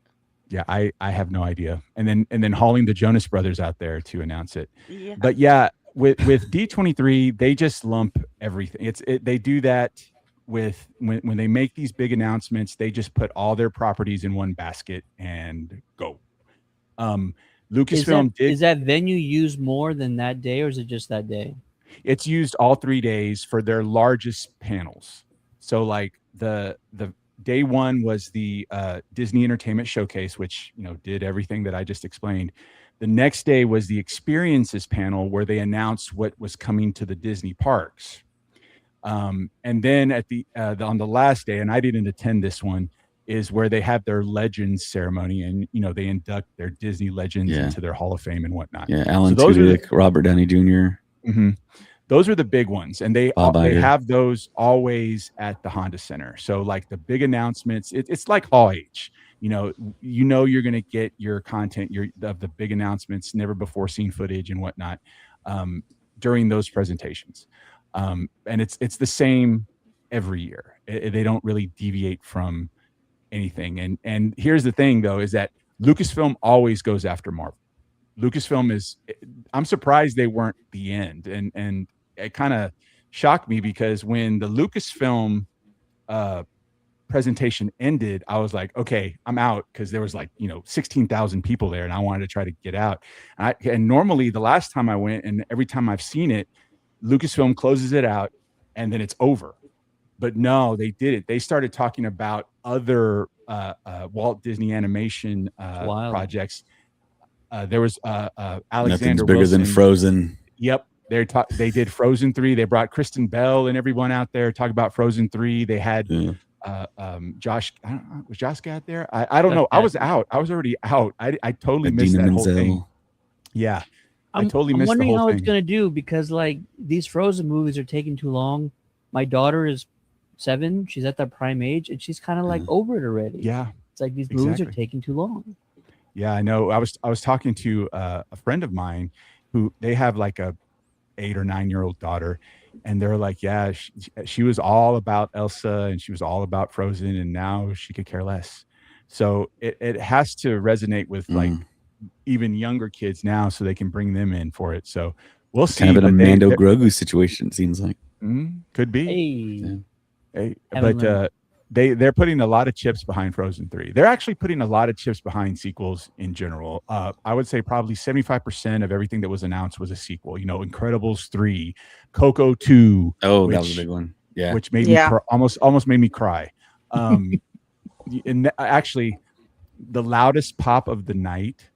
Yeah, I have no idea. And then hauling the Jonas Brothers out there to announce it. Yeah. But yeah, with D23, they just lump everything. They do that with when they make these big announcements, they just put all their properties in one basket and go. Lucasfilm is that venue used more than that day, or is it just that day? It's used all 3 days for their largest panels. So like the day one was the Disney Entertainment Showcase, which did everything that I just explained. The next day was the Experiences panel, where they announced what was coming to the Disney parks. And then at on the last day, and I didn't attend this one, is where they have their Legends ceremony, and they induct their Disney legends into their Hall of Fame and whatnot. Yeah, Alan Tudyk, Robert Downey Jr. Mm-hmm. those are the big ones, and they Bob Iger. have those always at the Honda Center. So like the big announcements, it's like Hall H. You know you're going to get your content, of the big announcements, never before seen footage and whatnot during those presentations, and it's the same every year. They don't really deviate from anything. And here's the thing, though, is that Lucasfilm always goes after Marvel. Lucasfilm is, I'm surprised they weren't the end, and it kind of shocked me, because when the Lucasfilm presentation ended, I was like, okay, I'm out, because there was 16,000 people there, and I wanted to try to get out. And normally the last time I went, and every time I've seen it, Lucasfilm closes it out and then it's over. But no, they did it. They started talking about other Walt Disney Animation projects. There was Alexander Nothing's bigger Wilson. than Frozen. Yep. They did Frozen 3. They brought Kristen Bell and everyone out there talk about Frozen 3. They had Josh. I don't know, was Josh Gad there? I don't know. I was out. I was already out. I totally missed that whole thing. Yeah. I totally missed the whole thing. I'm wondering how it's going to do, because like these Frozen movies are taking too long. My daughter is 7. She's at that prime age, and she's kind of like over it already. Yeah. It's like these movies are taking too long. Yeah, I know. I was talking to a friend of mine who they have like a 8 or 9-year-old daughter, and they're like, yeah, she was all about Elsa and she was all about Frozen, and now she could care less. So it has to resonate with like even younger kids now, so they can bring them in for it. So we'll see. Kind of an Mando Grogu situation, it seems like. Could be. Hey, but they're putting a lot of chips behind Frozen 3. They're actually putting a lot of chips behind sequels in general. I would say probably 75% of everything that was announced was a sequel. You know, Incredibles 3, Coco 2. Oh, that was a big one. Yeah, which made me almost made me cry. And actually, the loudest pop of the night,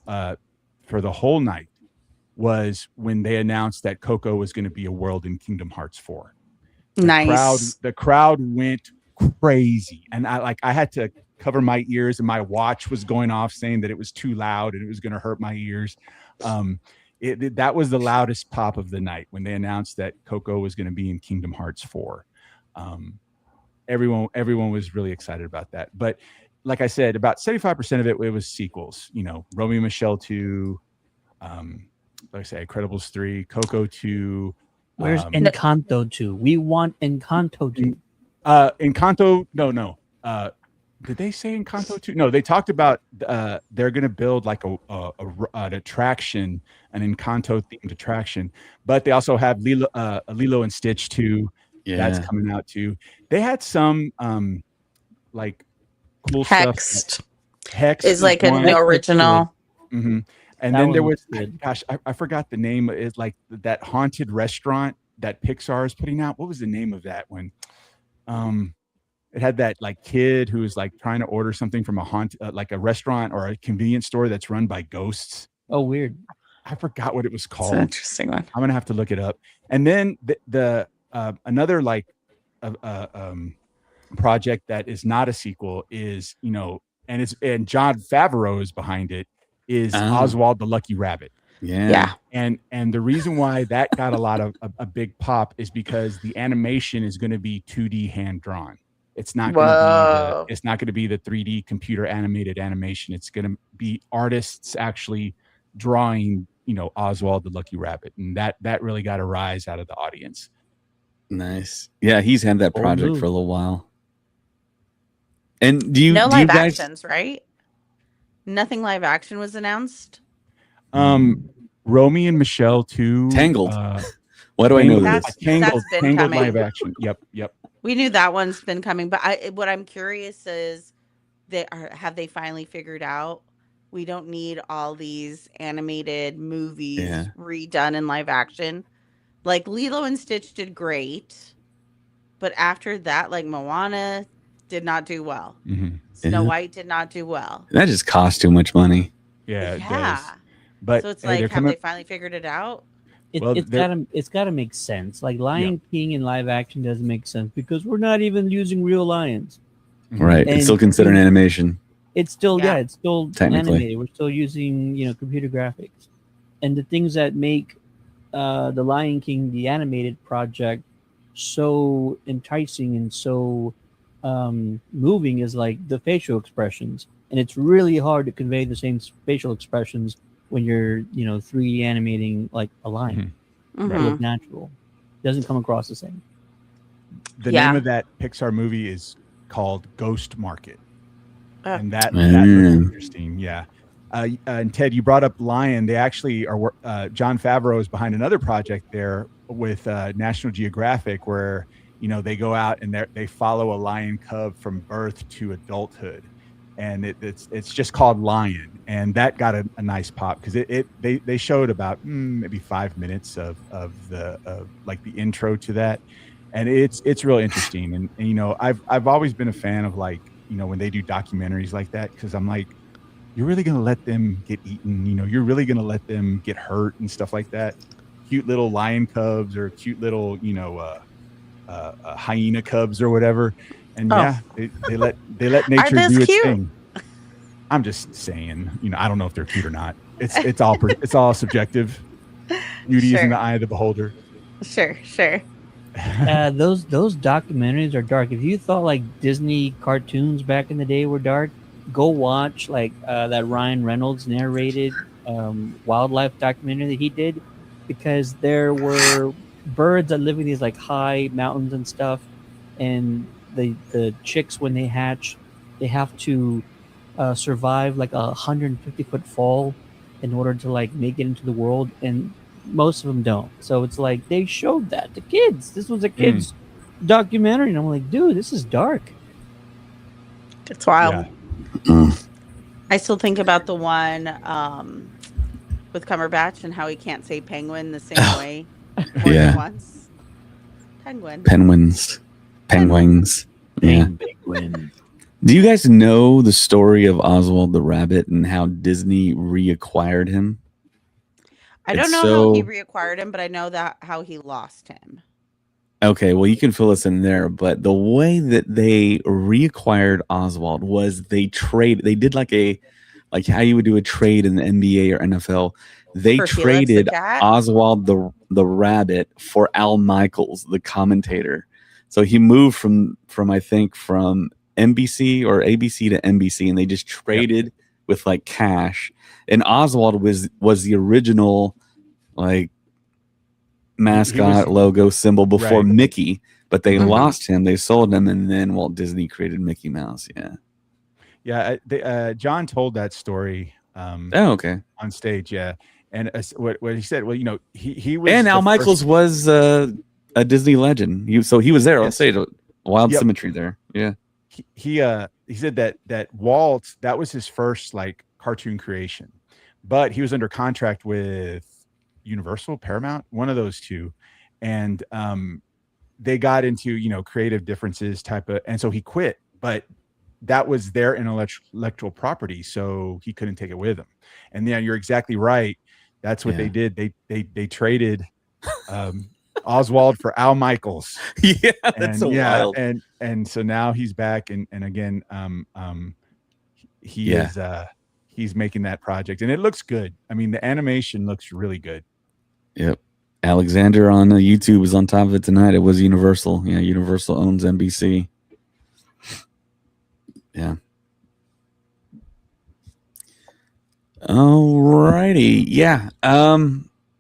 for the whole night, was when they announced that Coco was going to be a world in Kingdom Hearts 4. The crowd went crazy, and I had to cover my ears, and my watch was going off saying that it was too loud and it was going to hurt my ears. That was the loudest pop of the night when they announced that Coco was going to be in Kingdom Hearts 4. Everyone was really excited about that. But like I said, about 75% of it was sequels. You know, Romeo and Michelle 2, like I say, Incredibles 3, Coco 2. Where's Encanto 2? We want Encanto 2. Encanto, no. Did they say Encanto 2? No, they talked about they're going to build like an attraction, an Encanto themed attraction. But they also have Lilo and Stitch 2. Yeah. That's coming out too. They had some like cool stuff. Hex is like an original. Mm-hmm. And then there was, gosh, I forgot the name. Is like that haunted restaurant that Pixar is putting out. What was the name of that one? It had that like kid who was like trying to order something from like a restaurant or a convenience store that's run by ghosts. Oh, weird. I forgot what it was called. It's an interesting one. I'm gonna have to look it up. And then another like project that is not a sequel is, you know, and Jon Favreau is behind it, is Oswald the Lucky Rabbit. Yeah. And the reason why that got a lot of a big pop is because the animation is going to be 2D hand drawn. It's not going to be the 3D computer animated animation. It's going to be artists actually drawing, you know, Oswald the Lucky Rabbit, and that really got a rise out of the audience. Nice. Yeah, he's had that project for a little while. And live actions, right? Nothing live action was announced. Romy and Michelle 2. Tangled. Why do I know this? Tangled live action. Yep. We knew that one's been coming, but what I'm curious is, have they finally figured out we don't need all these animated movies redone in live action? Like Lilo and Stitch did great, but after that, like Moana did not do well. Mm-hmm. Snow White did not do well. That just cost too much money. Yeah, it does. But so it's like, have they finally figured it out? It's gotta make sense. Like Lion King in live action doesn't make sense because we're not even using real lions. Right. It's still considered an animation. It's still it's still animated. We're still using, you know, computer graphics. And the things that make the Lion King, the animated project, so enticing and so moving is like the facial expressions, and it's really hard to convey the same facial expressions when you're 3D animating like a lion Mhm. to look natural. Doesn't come across the same. The Yeah. name of that Pixar movie is called Ghost Market, and that Mm. looks interesting. Yeah. And Ted, you brought up Lion. They actually are. Jon Favreau is behind another project there with National Geographic, where they go out and they follow a lion cub from birth to adulthood, and it's just called Lion, and that got a nice pop because they showed about maybe 5 minutes of the like the intro to that, and it's real interesting. And I've always been a fan of like when they do documentaries like that, because I'm like, you're really going to let them get eaten, you're really going to let them get hurt and stuff like that. Cute little lion cubs or cute little hyena cubs or whatever. And yeah, they let nature those do its cute? thing. I'm just saying, I don't know if they're cute or not. It's all subjective. Beauty is in the eye of the beholder. Sure. Those documentaries are dark. If you thought like Disney cartoons back in the day were dark, go watch like that Ryan Reynolds narrated wildlife documentary that he did, because there were birds that live in these like high mountains and stuff, and the chicks, when they hatch, they have to survive like 150-foot fall in order to like make it into the world, and most of them don't. So it's like they showed that to kids. This was a kids documentary, and I'm like, dude, this is dark. It's wild. Yeah. I still think about the one with Cumberbatch and how he can't say penguin the same way more than once. Penguins. Yeah. Penguin. Do you guys know the story of Oswald the Rabbit and how Disney reacquired him? I don't know how he reacquired him, but I know that how he lost him. Okay, well, you can fill us in there, but the way that they reacquired Oswald was they did like how you would do a trade in the NBA or NFL. They traded Oswald the Rabbit for Al Michaels, the commentator. So he moved from I think from NBC or ABC to NBC, and they just traded with like cash. And Oswald was the original like mascot logo symbol before Mickey, but they lost him. They sold him, and then Walt Disney created Mickey Mouse. John told that story. Okay. On stage, and what he said. Well, he was, and Al Michaels was a Disney legend. He was there on stage. Wild symmetry there. Yeah. He said that Walt, that was his first like cartoon creation, but he was under contract with Universal, Paramount, one of those two, and they got into creative differences and so he quit, but that was their intellectual property, so he couldn't take it with him. And yeah, you're exactly right. That's what they did. They traded Oswald for Al Michaels. Yeah, that's so wild. And so now he's back, and again, he's making that project, and it looks good. I mean, the animation looks really good. Yep. Alexander on YouTube was on top of it tonight. It was Universal. Yeah, Universal owns NBC. Yeah. Alrighty. Yeah.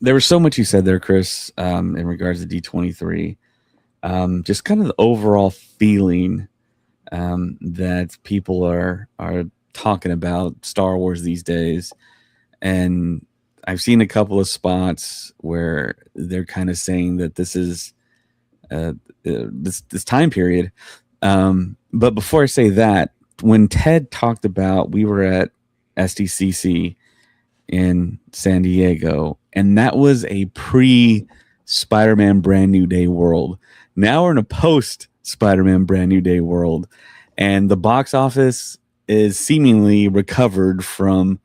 There was so much you said there, Chris, in regards to D23. Just kind of the overall feeling that people are talking about Star Wars these days. And I've seen a couple of spots where they're kind of saying that this is this time period. But before I say that, when Ted talked about, we were at SDCC in San Diego, and that was a pre-Spider-Man Brand New Day world. Now we're in a post-Spider-Man Brand New Day world, and the box office is seemingly recovered from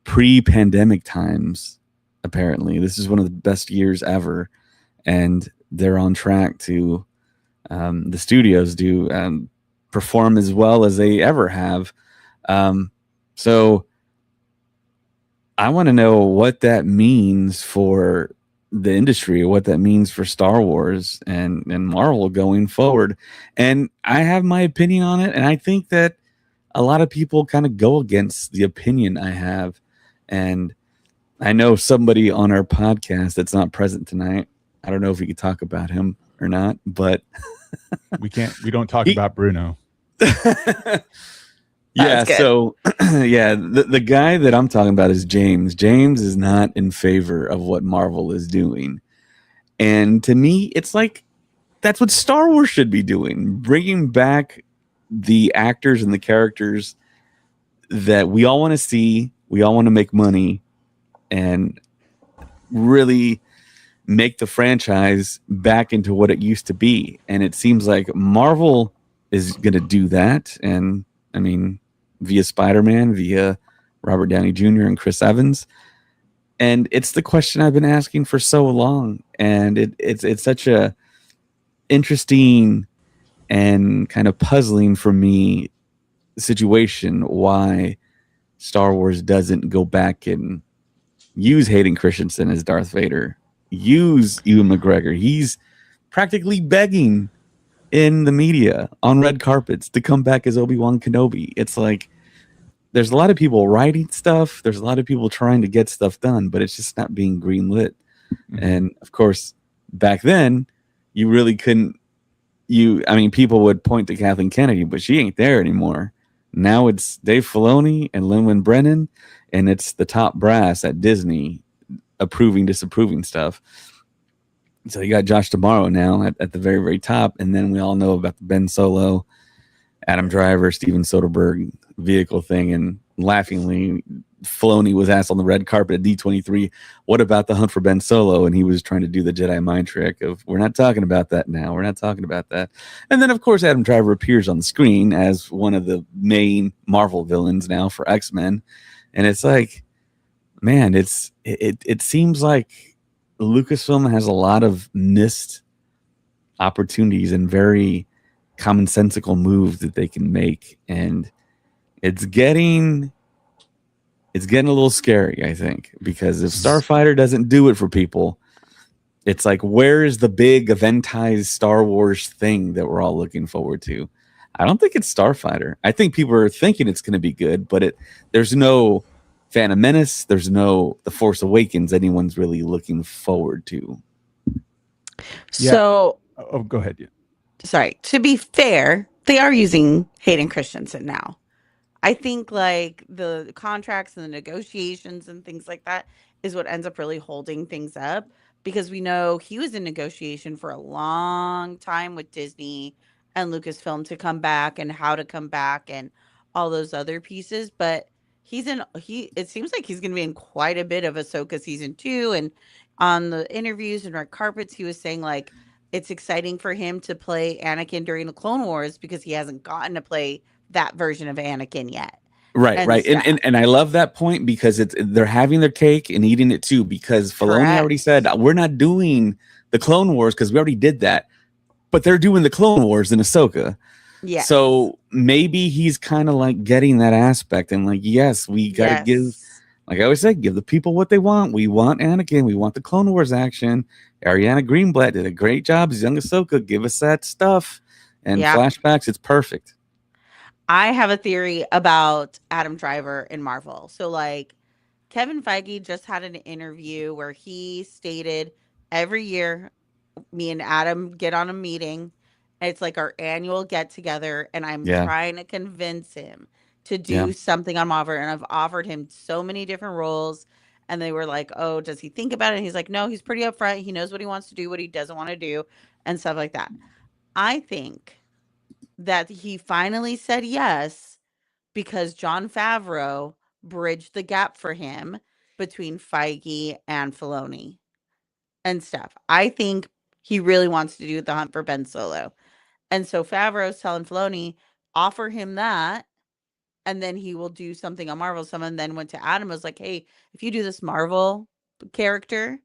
pre-pandemic times. Apparently, this is one of the best years ever, and they're on track to the studios do perform as well as they ever have. So I want to know what that means for the industry, what that means for Star Wars and Marvel going forward. And I have my opinion on it, and I think that a lot of people kind of go against the opinion I have. And I know somebody on our podcast that's not present tonight. I don't know if we could talk about him or not, but we can't. We don't talk He- about Bruno. yeah, good. so yeah, the guy that I'm talking about is James. James is not in favor of what Marvel is doing. And to me, it's like that's what Star Wars should be doing, bringing back the actors and the characters that we all want to see, we all want to make money, and really make the franchise back into what it used to be. And it seems like Marvel is going to do that. And I mean, via Spider-Man, via Robert Downey Jr. and Chris Evans. And it's the question I've been asking for so long. And it's such a interesting and kind of puzzling for me situation why Star Wars doesn't go back and use Hayden Christensen as Darth Vader, use Ewan McGregor. He's practically begging in the media on red carpets to come back as Obi-Wan Kenobi. It's like there's a lot of people writing stuff, there's a lot of people trying to get stuff done, but it's just not being greenlit. Mm-hmm. And of course, back then, you really couldn't. People would point to Kathleen Kennedy, but she ain't there anymore. Now it's Dave Filoni and Lin-Manuel Brennan, and it's the top brass at Disney approving, disapproving stuff. So you got Josh D'Amaro now at the very, very top, and then we all know about the Ben Solo, Adam Driver, Steven Soderbergh vehicle thing, and laughingly, Filoni was asked on the red carpet at D23, what about the hunt for Ben Solo? And he was trying to do the Jedi mind trick of, we're not talking about that now. We're not talking about that. And then, of course, Adam Driver appears on the screen as one of the main Marvel villains now for X-Men. And it's like, man, it seems like Lucasfilm has a lot of missed opportunities and very commonsensical moves that they can make. And it's getting a little scary, I think, because if Starfighter doesn't do it for people, it's like, where is the big eventized Star Wars thing that we're all looking forward to? I don't think it's Starfighter. I think people are thinking it's going to be good, but there's no Phantom Menace, there's no The Force Awakens anyone's really looking forward to. So, go ahead. Yeah. Sorry. To be fair, they are using Hayden Christensen now. I think like the contracts and the negotiations and things like that is what ends up really holding things up, because we know he was in negotiation for a long time with Disney and Lucasfilm to come back and how to come back and all those other pieces. But it seems like he's going to be in quite a bit of Ahsoka season 2. And on the interviews and red carpets, he was saying like it's exciting for him to play Anakin during the Clone Wars because he hasn't gotten to play that version of Anakin yet. Right. And I love that point, because they're having their cake and eating it too, because Filoni already said, we're not doing the Clone Wars because we already did that, but they're doing the Clone Wars in Ahsoka. Yeah. So maybe he's kind of like getting that aspect and like, yes, we got to give, like I always say, give the people what they want. We want Anakin. We want the Clone Wars action. Ariana Greenblatt did a great job as young Ahsoka. Give us that stuff and flashbacks. It's perfect. I have a theory about Adam Driver in Marvel. So, like, Kevin Feige just had an interview where he stated every year, me and Adam get on a meeting. It's like our annual get together, and I'm trying to convince him to do something on Marvel. And I've offered him so many different roles. And they were like, oh, does he think about it? And he's like, no, he's pretty upfront. He knows what he wants to do, what he doesn't want to do, and stuff like that. I think that he finally said yes because Jon Favreau bridged the gap for him between Feige and Filoni and stuff. I think he really wants to do the hunt for Ben Solo. And so Favreau's telling Filoni, offer him that, and then he will do something on Marvel. Someone then went to Adam, was like, hey, if you do this Marvel character,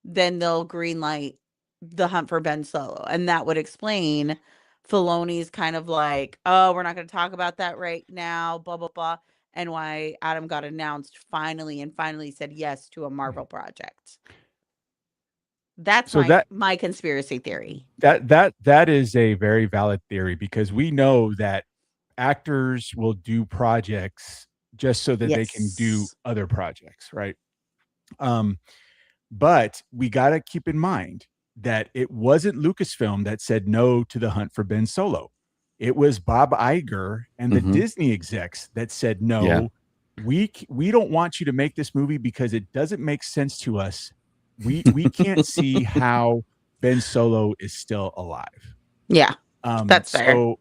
then they'll green light the hunt for Ben Solo. And that would explain Filoni's kind of like, oh, we're not going to talk about that right now, blah, blah, blah. And why Adam got announced finally said yes to a Marvel project. That's So my conspiracy theory. that is a very valid theory, because we know that actors will do projects just so that they can do Yes. other projects, right? But we got to keep in mind that it wasn't Lucasfilm that said no to The Hunt for Ben Solo. It was Bob Iger and the Disney execs that said no. We don't want you to make this movie because it doesn't make sense to us. We can't see how Ben Solo is still alive. Yeah, that's fair.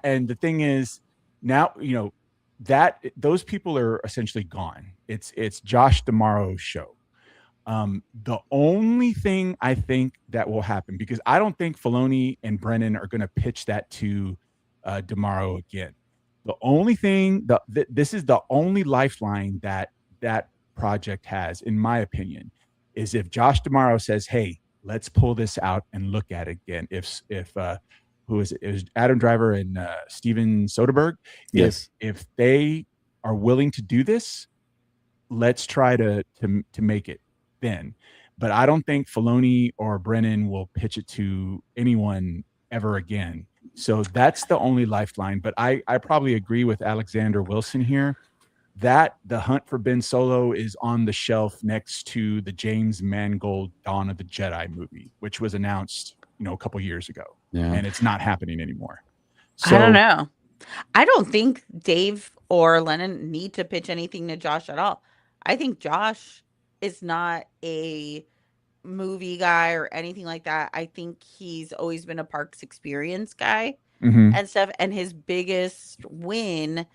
And the thing is, now that those people are essentially gone. It's Josh D'Amaro's show. The only thing I think that will happen, because I don't think Filoni and Brennan are going to pitch that to D'Amaro again. The only thing this is the only lifeline that project has, in my opinion, is if Josh D'Amaro says, "Hey, let's pull this out and look at it again." If who is it? It was Adam Driver and Steven Soderbergh. Yes. If they are willing to do this, let's try to make it then. But I don't think Filoni or Brennan will pitch it to anyone ever again. So that's the only lifeline. But I probably agree with Alexander Wilson here that The Hunt for Ben Solo is on the shelf next to the James Mangold Dawn of the Jedi movie, which was announced, a couple years ago. Yeah. And it's not happening anymore. So, I don't know. I don't think Dave or Lennon need to pitch anything to Josh at all. I think Josh is not a movie guy or anything like that. I think he's always been a parks experience guy and stuff. And his biggest win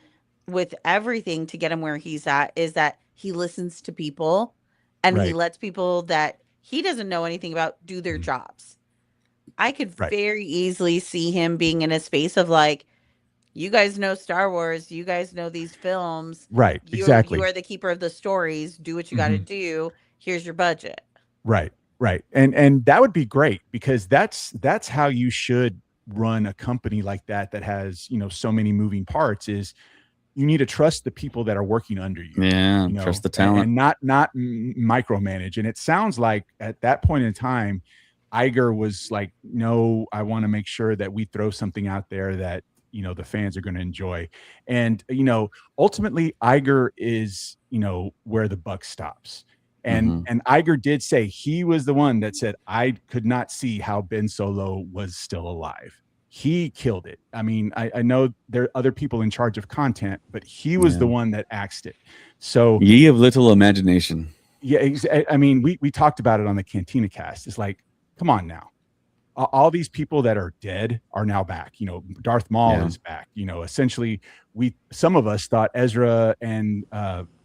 with everything to get him where he's at is that he listens to people and he lets people that he doesn't know anything about do their jobs. I could very easily see him being in a space of like, you guys know Star Wars, you guys know these films. Right, You exactly. are the keeper of the stories. Do what you got to do. Here's your budget. Right. And that would be great, because that's how you should run a company like that has, so many moving parts. Is you need to trust the people that are working under you. Yeah, trust the talent. And not micromanage. And it sounds like at that point in time, Iger was like, no, I want to make sure that we throw something out there that, the fans are going to enjoy. And, ultimately Iger is, where the buck stops. And Iger did say he was the one that said, I could not see how Ben Solo was still alive. He killed it. I mean, I know there are other people in charge of content, but he was the one that axed it. So ye of little imagination. Yeah, I mean, we talked about it on the Cantina cast. It's like, come on now. All these people that are dead are now back. Darth Maul is back. Essentially, some of us thought Ezra and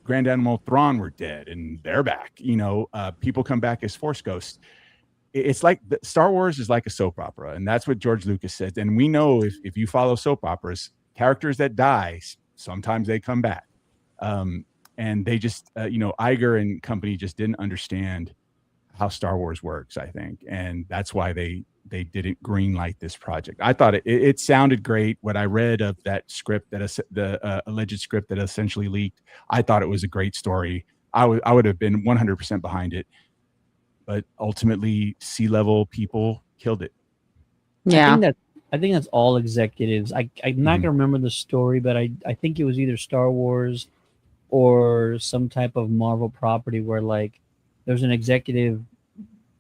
Grand Admiral Thrawn were dead, and they're back. People come back as Force ghosts. It's like Star Wars is like a soap opera, and that's what George Lucas said. And we know if you follow soap operas, characters that die, sometimes they come back. And they just, Iger and company just didn't understand how Star Wars works, I think, and that's why they didn't greenlight this project. I thought it sounded great. What I read of that script, the alleged script that essentially leaked, I thought it was a great story. I would have been 100% behind it, but ultimately C-level people killed it. Yeah, I think that's all executives. I'm not gonna remember the story, but I think it was either Star Wars or some type of Marvel property where like there's an executive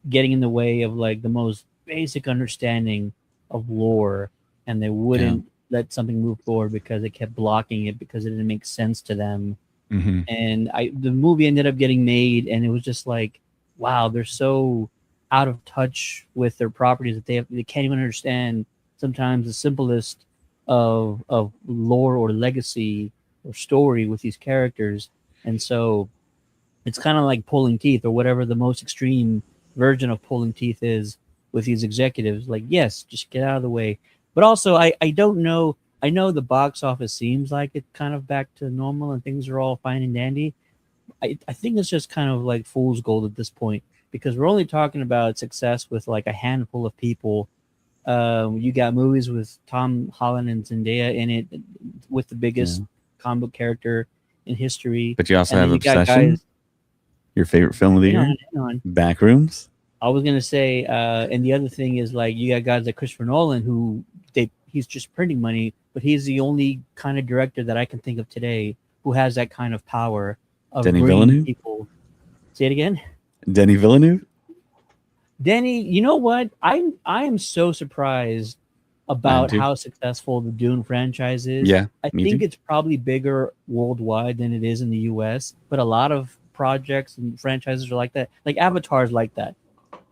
getting in the way of like the most basic understanding of lore, and they wouldn't let something move forward because they kept blocking it because it didn't make sense to them. And the movie ended up getting made, and it was just like, wow, they're so out of touch with their properties that they can't even understand sometimes the simplest of lore or legacy or story with these characters. And so it's kind of like pulling teeth, or whatever the most extreme version of pulling teeth is with these executives. Like, yes, just get out of the way. But also, I don't know. I know the box office seems like it's kind of back to normal and things are all fine and dandy. I think it's just kind of like fool's gold at this point, because we're only talking about success with like a handful of people. You got movies with Tom Holland and Zendaya in it, with the biggest comic book character in history. But you also have Obsession. Your favorite film of the year? Hang on. Backrooms. I was gonna say, and the other thing is like you got guys like Christopher Nolan who he's just printing money, but he's the only kind of director that I can think of today who has that kind of power of Denis bringing Villeneuve? people. Say it again. Denis Villeneuve? Denny, you know what? I am so surprised about how successful the Dune franchise is. Yeah, I think it's probably bigger worldwide than it is in the US, but a lot of projects and franchises are like that. Like Avatar's like that.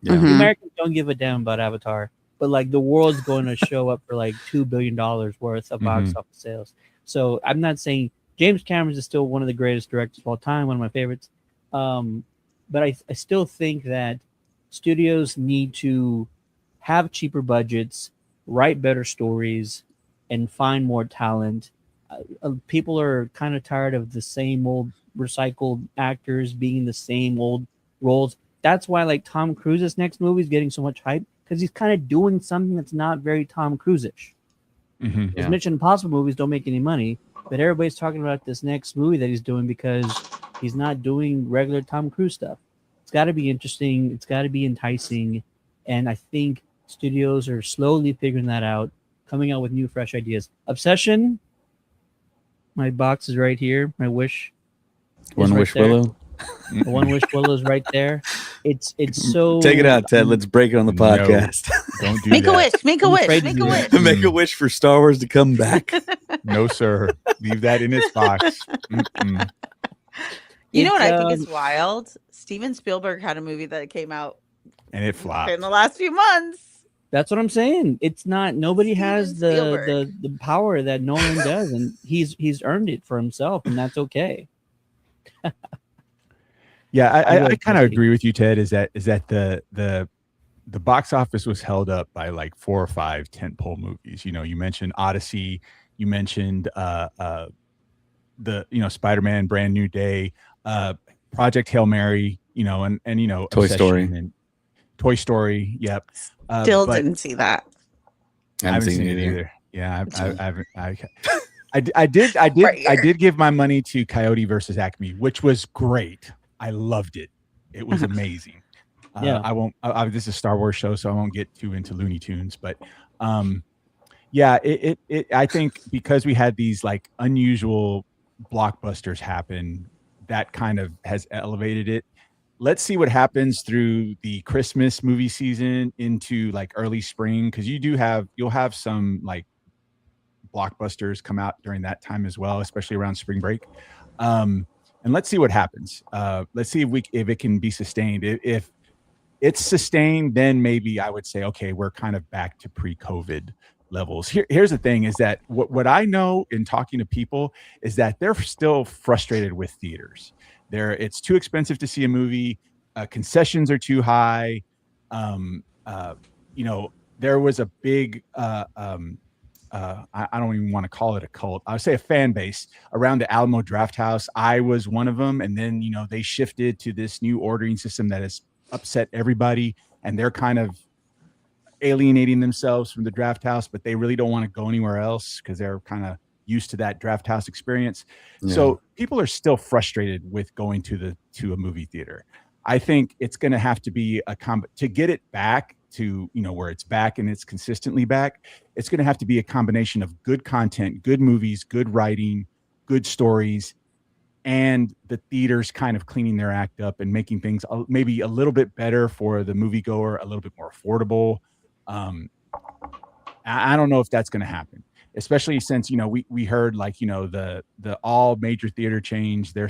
Yeah. The Americans don't give a damn about Avatar, but like the world's going to show up for like $2 billion worth of box office sales. So I'm not saying James Cameron is still one of the greatest directors of all time, one of my favorites. But I still think that studios need to have cheaper budgets, write better stories, and find more talent. People are kind of tired of the same old recycled actors being the same old roles. That's why like Tom Cruise's next movie is getting so much hype because he's kind of doing something that's not very Tom Cruise-ish. His Mission Impossible movies don't make any money, but everybody's talking about this next movie that he's doing because he's not doing regular Tom Cruise stuff. It's got to be interesting. It's got to be enticing. And I think studios are slowly figuring that out, coming out with new, fresh ideas. Obsession, my box is right here. My wish. One Wish Willow. The One Wish Willow is right there. It's so. Take it out, Ted. Let's break it on the podcast. No, don't do Make that. a wish. Make a wish. Make a wish. Make a wish for Star Wars to come back. No, sir. Leave that in its box. You know what I think is wild? Steven Spielberg had a movie that came out And it flopped. in the last few months. That's what I'm saying. It's not. Nobody has the power that Nolan does, and he's earned it for himself, and that's okay. Yeah, I kind of agree with you, Ted. Is that the box office was held up by like 4 or 5 tentpole movies. You know, you mentioned Odyssey, you mentioned Spider-Man, Brand New Day, Project Hail Mary, and Toy Story. And Toy Story. Yep. Still didn't see that. I haven't seen it either. Yeah, I did give my money to Coyote versus Acme, which was great. I loved it. It was amazing. Yeah. This is a Star Wars show, so I won't get too into Looney Tunes, but yeah, I think because we had these like unusual blockbusters happen, that kind of has elevated it. Let's see what happens through the Christmas movie season into like early spring, because you'll have some like blockbusters come out during that time as well, especially around spring break. And let's see what happens. Let's see if it can be sustained. If it's sustained, then maybe I would say, okay, we're kind of back to pre-COVID levels. Here's the thing: is that what I know in talking to people is that they're still frustrated with theaters. It's too expensive to see a movie. Concessions are too high. There was a big I don't even want to call it a cult. I would say a fan base around the Alamo Drafthouse. I was one of them. And then, they shifted to this new ordering system that has upset everybody. And they're kind of alienating themselves from the Drafthouse, but they really don't want to go anywhere else because they're kind of used to that Drafthouse experience. Yeah. So people are still frustrated with going to a movie theater. I think it's going to have to be to get it back to where it's back and it's consistently back. It's going to have to be a combination of good content, good movies, good writing, good stories, and the theaters kind of cleaning their act up and making things maybe a little bit better for the moviegoer, a little bit more affordable. I don't know if that's going to happen, especially since we heard like the all major theater chains, their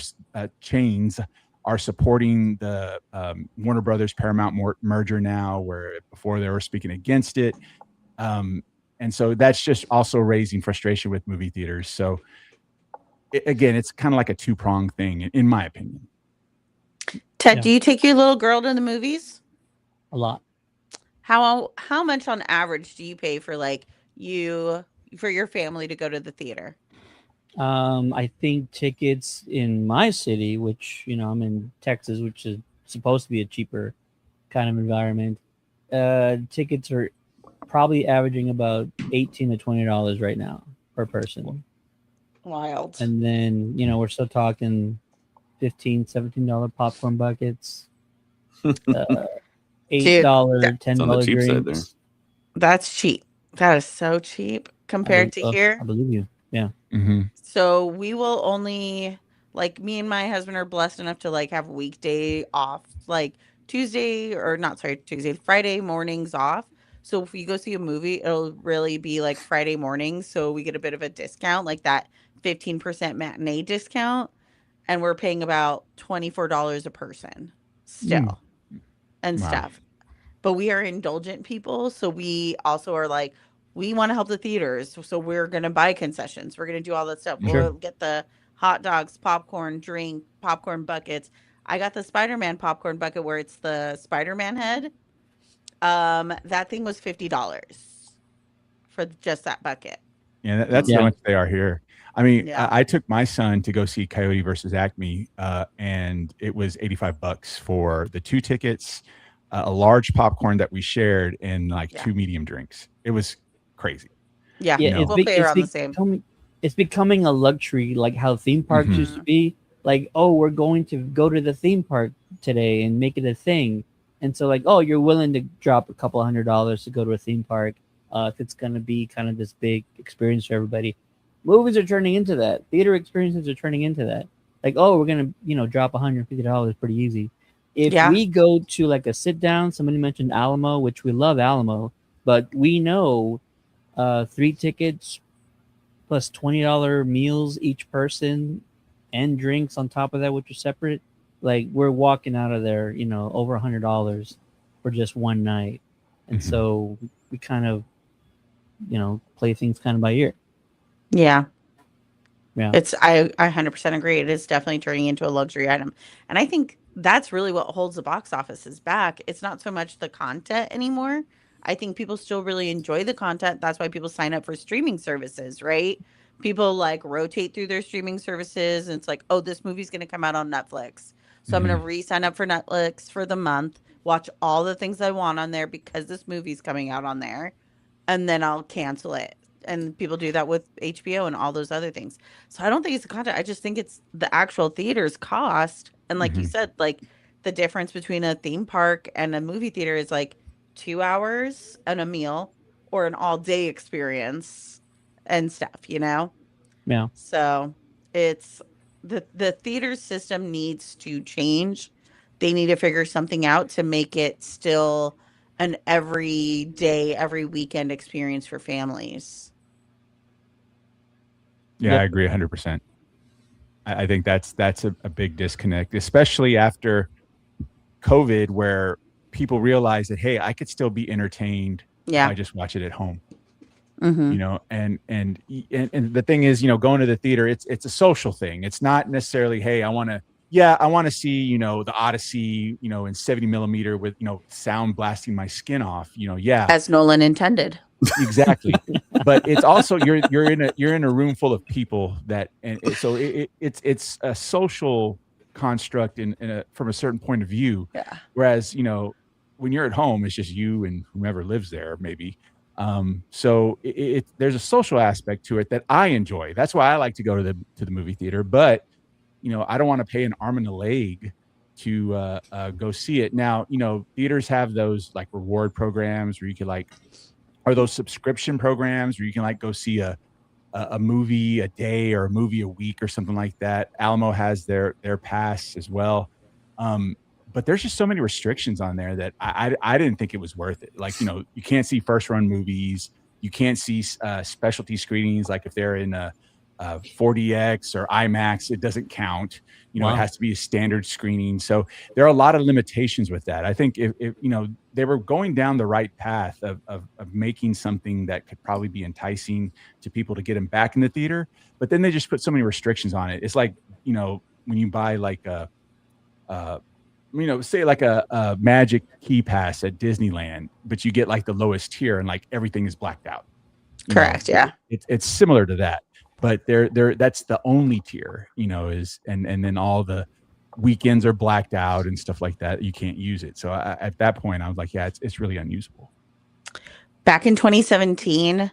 chains are supporting the Warner Brothers Paramount merger now, where before they were speaking against it. And so that's just also raising frustration with movie theaters. So again, it's kind of like a two-pronged thing, in my opinion. Ted, do you take your little girl to the movies? A lot. How much on average do you pay for for your family to go to the theater? I think tickets in my city, which I'm in Texas, which is supposed to be a cheaper kind of environment. Tickets are probably averaging about $18 to $20 right now per person. Wild. And then we're still talking $15, $17 popcorn buckets. $8, It's on the $10 cheap side there. drinks. That's cheap. That is so cheap compared to here. I believe you. Yeah. Mm-hmm. So we will only, like, me and my husband are blessed enough to like have weekday off, like Tuesday, Friday mornings off. So if we go see a movie, it'll really be like Friday mornings. So we get a bit of a discount, like that 15% matinee discount. And we're paying about $24 a person still and Wow. stuff. But we are indulgent people. So we also are like, we want to help the theaters. So we're going to buy concessions. We're going to do all that stuff. Sure. We'll get the hot dogs, popcorn, drink, popcorn buckets. I got the Spider-Man popcorn bucket where it's the Spider-Man head. That thing was $50 for just that bucket. Yeah, that's how much they are here. I mean, Yeah. I took my son to go see Coyote versus Acme, and it was $85 for the 2 tickets, a large popcorn that we shared, and like 2 medium drinks. It was crazy. Yeah, Yeah, we'll pay around the same. It's becoming a luxury, like how theme parks used to be. Like, oh, we're going to go to the theme park today and make it a thing. And so, like, oh, you're willing to drop a couple $100s to go to a theme park if it's going to be kind of this big experience for everybody. Movies are turning into that. Theater experiences are turning into that. Like, oh, we're going to, drop $150 pretty easy. If we go to like a sit down, somebody mentioned Alamo, which we love Alamo, but we know 3 tickets plus $20 meals each person and drinks on top of that, which are separate. Like, we're walking out of there, over $100 for just one night. And so we kind of, play things kind of by ear. Yeah. Yeah. I 100% agree. It is definitely turning into a luxury item. And I think that's really what holds the box offices back. It's not so much the content anymore. I think people still really enjoy the content. That's why people sign up for streaming services, right? People like rotate through their streaming services, and it's like, oh, this movie's going to come out on Netflix. So I'm going to re-sign up for Netflix for the month, watch all the things I want on there because this movie's coming out on there, and then I'll cancel it. And people do that with HBO and all those other things. So I don't think it's the content. I just think it's the actual theater's cost. And like you said, like the difference between a theme park and a movie theater is like 2 hours and a meal or an all day experience and stuff, Yeah. So it's the theater system needs to change. They need to figure something out to make it still an every day, every weekend experience for families. Yeah, I agree 100%. I think that's a big disconnect, especially after COVID, where people realize that, hey, I could still be entertained if I just watch it at home. And the thing is, going to the theater, it's a social thing. It's not necessarily, hey, I want to see, the Odyssey, in 70 millimeter with, sound blasting my skin off, As Nolan intended. Exactly. But it's also you're in a room full of people so it's a social construct from a certain point of view. Yeah. Whereas, when you're at home, it's just you and whomever lives there, maybe. So there's a social aspect to it that I enjoy. That's why I like to go to the movie theater. But I don't want to pay an arm and a leg to go see it. Now, theaters have those like reward programs where you could or those subscription programs where you can go see a movie a day or a movie a week or something like that. Alamo has their pass as well. But there's just so many restrictions on there that I didn't think it was worth it. Like, you can't see first run movies. You can't see specialty screenings. Like if they're in a 4DX or IMAX, it doesn't count. It has to be a standard screening. So there are a lot of limitations with that. I think if they were going down the right path of making something that could probably be enticing to people to get them back in the theater, but then they just put so many restrictions on it. It's like, when you buy like say like a Magic Key Pass at Disneyland, but you get like the lowest tier and like everything is blacked out. Correct. Yeah. It's similar to that. But that's the only tier, is and then all the weekends are blacked out and stuff like that. You can't use it. So at that point, I was like, yeah, it's really unusable. Back in 2017,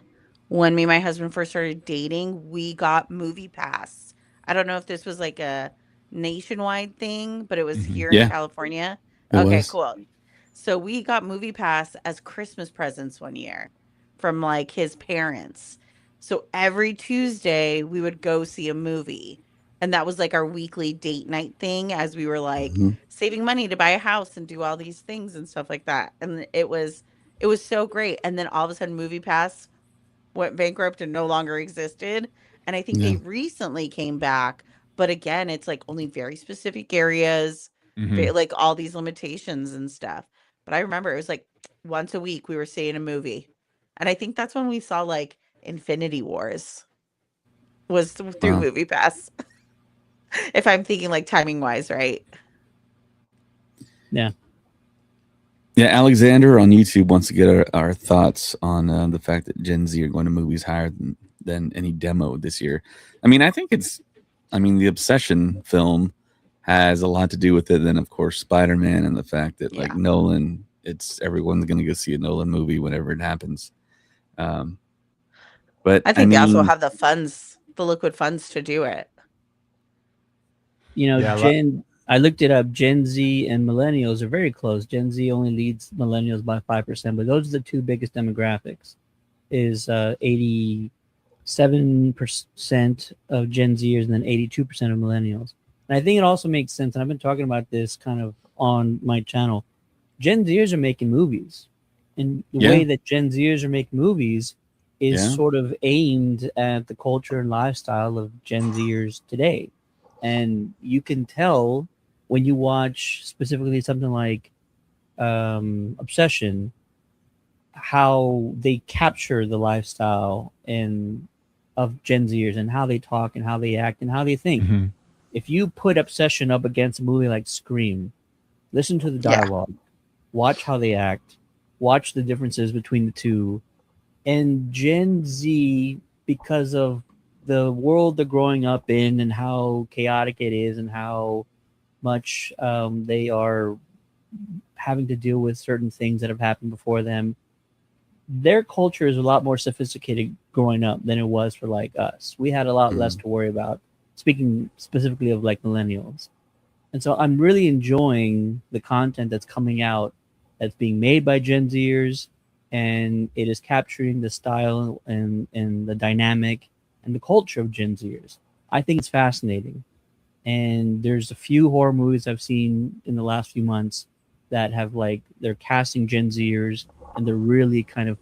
when me and my husband first started dating, we got Movie Pass. I don't know if this was like a nationwide thing, but it was here in California. Okay, cool. So we got Movie Pass as Christmas presents one year from like his parents. So every Tuesday we would go see a movie. And that was like our weekly date night thing as we were like Mhm. saving money to buy a house and do all these things and stuff like that. And it was so great. And then all of a sudden Movie Pass went bankrupt and no longer existed. And I think Yeah. they recently came back, but again, it's like only very specific areas, Mhm. like all these limitations and stuff. But I remember it was like once a week we were seeing a movie. And I think that's when we saw like Infinity Wars was through Wow. Movie Pass. If I'm thinking like timing wise, right? Yeah. Yeah, Alexander on YouTube wants to get our thoughts on the fact that Gen Z are going to movies higher than any demo this year. I mean, the Obsession film has a lot to do with it. Then, of course, Spider-Man and the fact that like Yeah. Nolan, everyone's going to go see a Nolan movie whenever it happens. Um, but I I think they also mean, have the funds, the liquid funds to do it. You know, Yeah, a lot. I looked it up. Gen Z and millennials are very close. Gen Z only leads millennials by 5%, but those are the two biggest demographics. Is 87% of Gen Zers and then 82% of millennials. And I think it also makes sense. And I've been talking about this kind of on my channel. Gen Zers are making movies, and the yeah, way that Gen Zers are making movies is yeah, sort of aimed at the culture and lifestyle of Gen Zers today. And you can tell when you watch specifically something like Obsession, how they capture the lifestyle and of Gen Zers and how they talk and how they act and how they think. Mhm. If you put Obsession up against a movie like Scream, listen to the Yeah. dialogue, watch how they act, watch the differences between the two. And Gen Z, because of the world they're growing up in and how chaotic it is and how much they are having to deal with certain things that have happened before them, their culture is a lot more sophisticated growing up than it was for like us. We had a lot less Mhm. to worry about, speaking specifically of like millennials. And so I'm really enjoying the content that's coming out that's being made by Gen Zers, and it is capturing the style and the dynamic and the culture of Gen Zers. I think it's fascinating. And there's a few horror movies I've seen in the last few months that have like they're casting Gen Zers and they're really kind of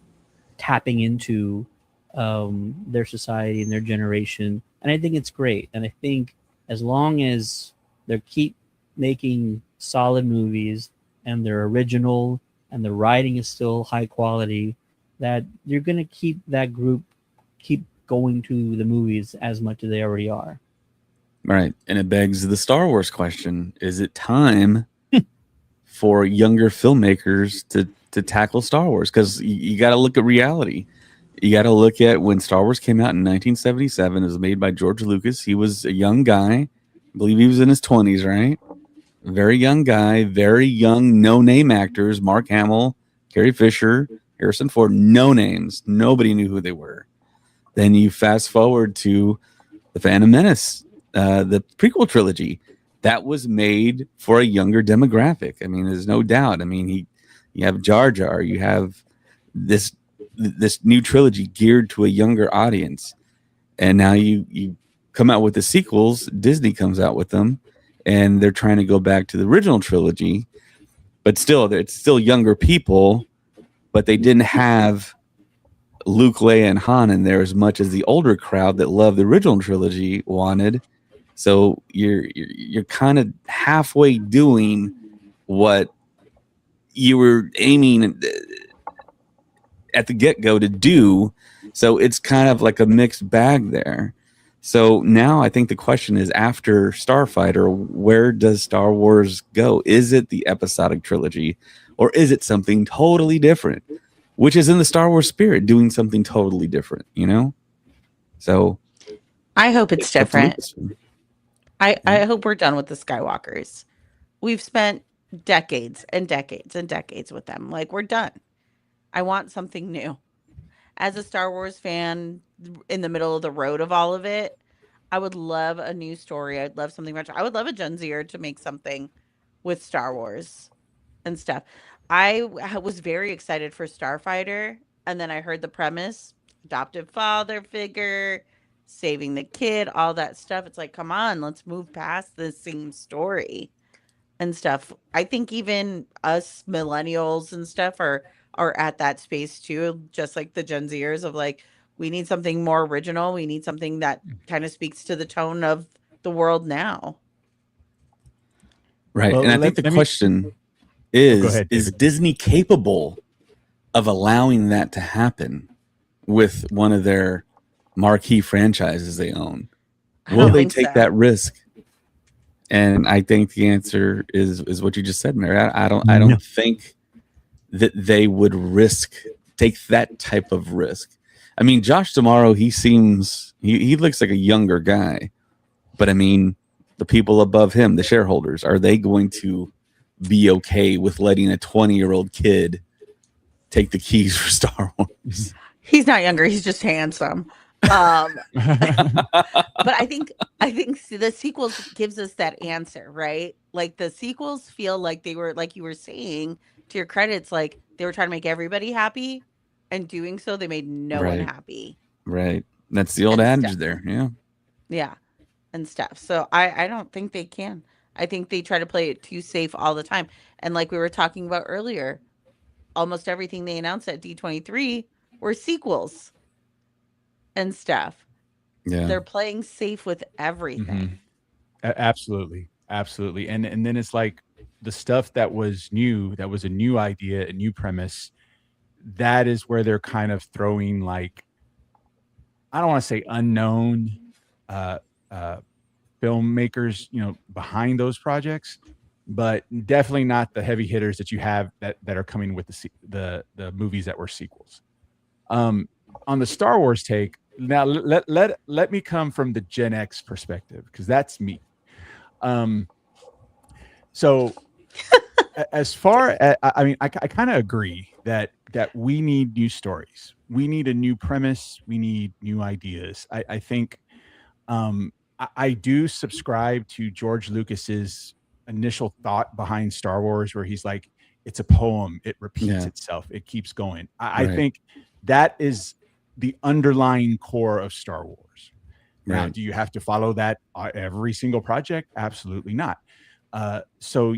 tapping into their society and their generation. And I think it's great. And I think as long as they keep making solid movies and they're original and the writing is still high quality, that you're going to keep that group keep going to the movies as much as they already are. right. And it begs the Star Wars question: is it time for younger filmmakers to tackle Star Wars? Because you got to look at reality. You got to look at when Star Wars came out in 1977. It was made by George Lucas. He was a young guy. I believe he was in his 20s, right? Very young guy, very young, no name actors. Mark Hamill, Carrie Fisher, Harrison Ford, no names. Nobody knew who they were. Then you fast forward to The Phantom Menace, the prequel trilogy. That was made for a younger demographic. I mean, there's no doubt. I mean, you have Jar Jar, you have this new trilogy geared to a younger audience, and now you come out with the sequels. Disney comes out with them, and they're trying to go back to the original trilogy, but still, it's still younger people. But they didn't have Luke, Leia, and Han in there as much as the older crowd that loved the original trilogy wanted. So you're kind of halfway doing what you were aiming at the get go to do. So it's kind of like a mixed bag there. So now I think the question is, after Starfighter, where does Star Wars go? Is it the episodic trilogy, or is it something totally different? Which is in the Star Wars spirit, doing something totally different, you know? So I hope it's it's up to different. Lucasfilm. Yeah. I hope we're done with the Skywalkers. We've spent decades and decades and decades with them. Like we're done. I want something new. As a Star Wars fan in the middle of the road of all of it, I would love a new story. I'd love something much. I would love a Gen Zer to make something with Star Wars. and stuff. Was very excited for Starfighter, and then I heard the premise, adoptive father figure, saving the kid, all that stuff. It's like, come on, let's move past the same story and stuff. I think even us millennials and stuff are at that space too, just like the Gen Zers of like, we need something more original. We need something that kind of speaks to the tone of the world now. Right. Well, And I think the question go is ahead, David. Disney capable of allowing that to happen with one of their marquee franchises they own? Will they take that risk? And I think the answer is what you just said, Mary. I don't think that they would take that type of risk. I mean, Josh Tomorrow, he looks like a younger guy, but I mean, the people above him, the shareholders, are they going to be okay with letting a 20-year-old kid take the keys for Star Wars? He's not younger. He's just handsome. But I think the sequels gives us that answer, right? Like the sequels feel like they were, like you were saying, to your credits, like they were trying to make everybody happy, and doing so they made no one happy. Right. That's the old adage there. Yeah. Yeah. And stuff. So I don't think they can. I think they try to play it too safe all the time. And like we were talking about earlier, almost everything they announced at D23 were sequels and stuff. Yeah. They're playing safe with everything. Absolutely. And then it's like the stuff that was new, that was a new idea, a new premise, that is where they're kind of throwing, like, I don't want to say unknown filmmakers, behind those projects, but definitely not the heavy hitters that you have that are coming with the movies that were sequels. On the Star Wars take, now let me come from the Gen X perspective, because that's me. So as far as, I mean, I kind of agree that we need new stories. We need a new premise. We need new ideas. I think I do subscribe to George Lucas's initial thought behind Star Wars, where he's like, it's a poem. It repeats itself. It keeps going. I think that is the underlying core of Star Wars. Now, do you have to follow that every single project? Absolutely not. So,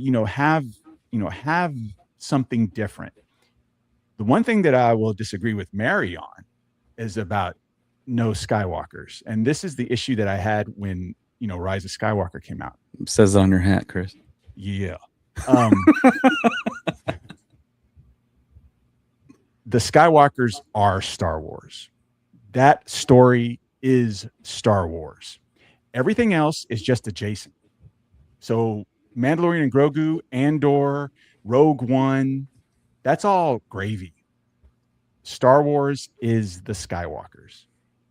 have something different. The one thing that I will disagree with Mary on is about no Skywalkers. And this is the issue that I had when, Rise of Skywalker came out. It says on your hat, Chris. Yeah. The Skywalkers are Star Wars. That story is Star Wars. Everything else is just adjacent. So Mandalorian and Grogu, Andor, Rogue One, that's all gravy. Star Wars is the Skywalkers.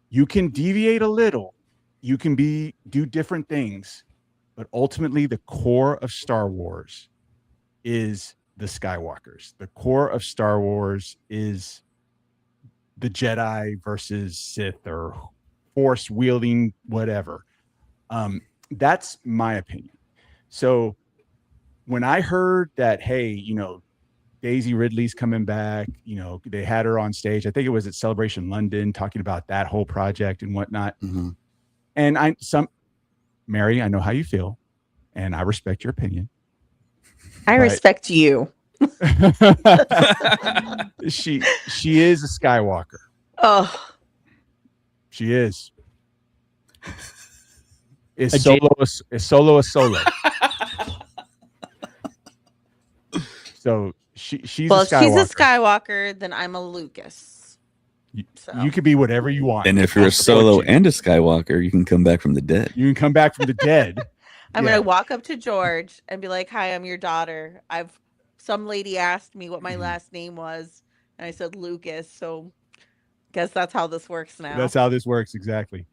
You can deviate a little. You can do different things, but ultimately the core of Star Wars is the Skywalkers. The core of Star Wars is the Jedi versus Sith, or Force wielding, whatever. That's my opinion. So when I heard that, hey, Daisy Ridley's coming back, they had her on stage, I think it was at Celebration London, talking about that whole project and whatnot. Mm-hmm. And Mary, I know how you feel, and I respect your opinion. I respect you. She is a Skywalker. Oh, she is. Is Solo a Solo? So she's a Skywalker. She's a Skywalker, then I'm a Lucas. You could be whatever you want. And if you're a Solo and a Skywalker, you can come back from the dead. You can come back from the dead. I'm going to walk up to George and be like, hi, I'm your daughter. Some lady asked me what my last name was, and I said Lucas. So guess that's how this works now. That's how this works. Exactly.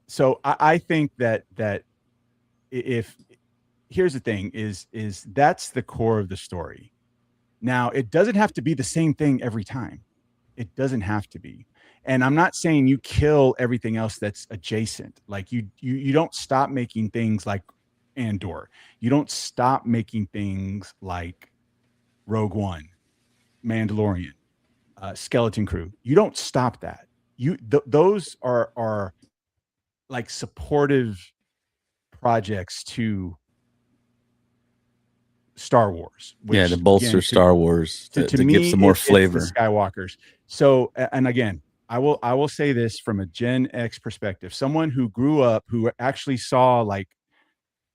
So I think that if, here's the thing is that's the core of the story. Now, it doesn't have to be the same thing every time. It doesn't have to be. And I'm not saying you kill everything else that's adjacent. Like you don't stop making things like Andor. You don't stop making things like Rogue One, Mandalorian, Skeleton Crew. You don't stop that. Those are like supportive projects to Star Wars. Which, to bolster Star Wars, to me, give some more flavor. It's the Skywalkers. So, and again, I will say this from a Gen X perspective, someone who grew up, who actually saw like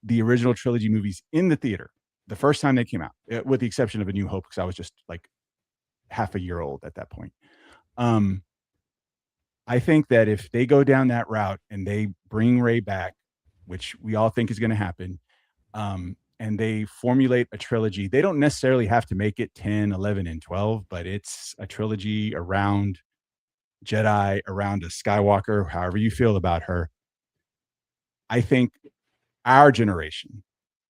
the original trilogy movies in the theater the first time they came out, with the exception of A New Hope, because I was just like half a year old at that point. I think that if they go down that route and they bring Rey back, which we all think is going to happen, and they formulate a trilogy, they don't necessarily have to make it 10, 11, and 12, but it's a trilogy around Jedi, around a Skywalker, however you feel about her. I think our generation,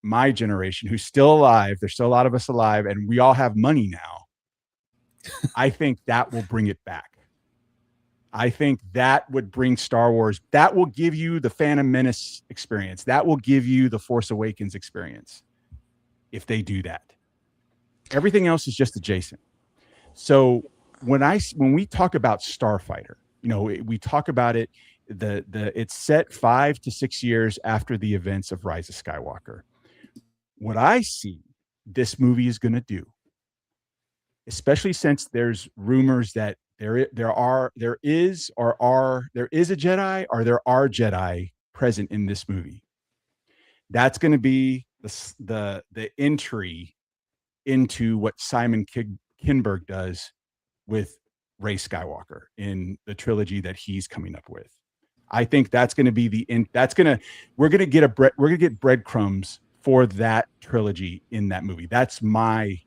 my generation, who's still alive, there's still a lot of us alive, and we all have money now. I think that will bring it back. I think that would bring Star Wars. That will give you the Phantom Menace experience. That will give you the Force Awakens experience if they do that. Everything else is just adjacent. So when we talk about Starfighter, we talk about it, it's set 5 to 6 years after the events of Rise of Skywalker. What I see this movie is going to do, especially since there's rumors that there is a Jedi, or there are Jedi present in this movie. That's going to be the entry into what Simon Kinberg does with Rey Skywalker in the trilogy that he's coming up with. I think that's going to be we're going to get breadcrumbs for that trilogy in that movie. That's my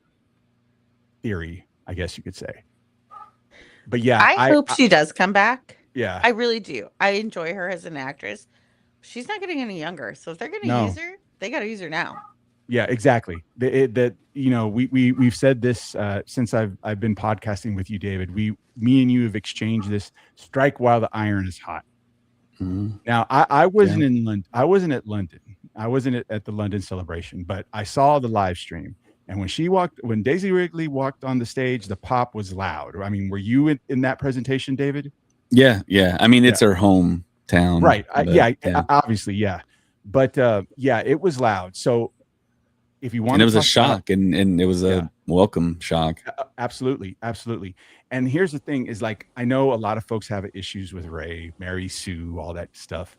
theory, I guess you could say. But yeah, I hope she does come back. Yeah, I really do. I enjoy her as an actress. She's not getting any younger, so if they're going to use her, they got to use her now. Yeah, exactly. We've said this since I've been podcasting with you, David. Me and you have exchanged this: strike while the iron is hot. Mm-hmm. Now, I wasn't in London. I wasn't at London. I wasn't at the London celebration, but I saw the live stream. And when Daisy Ridley walked on the stage, the pop was loud. I mean, were you in that presentation, David? Yeah. I mean, it's her hometown, right? Obviously, yeah. But it was loud. So if you want, and it was a shock, and it was a welcome shock. Absolutely. And here's the thing: is like, I know a lot of folks have issues with Rey, Mary Sue, all that stuff.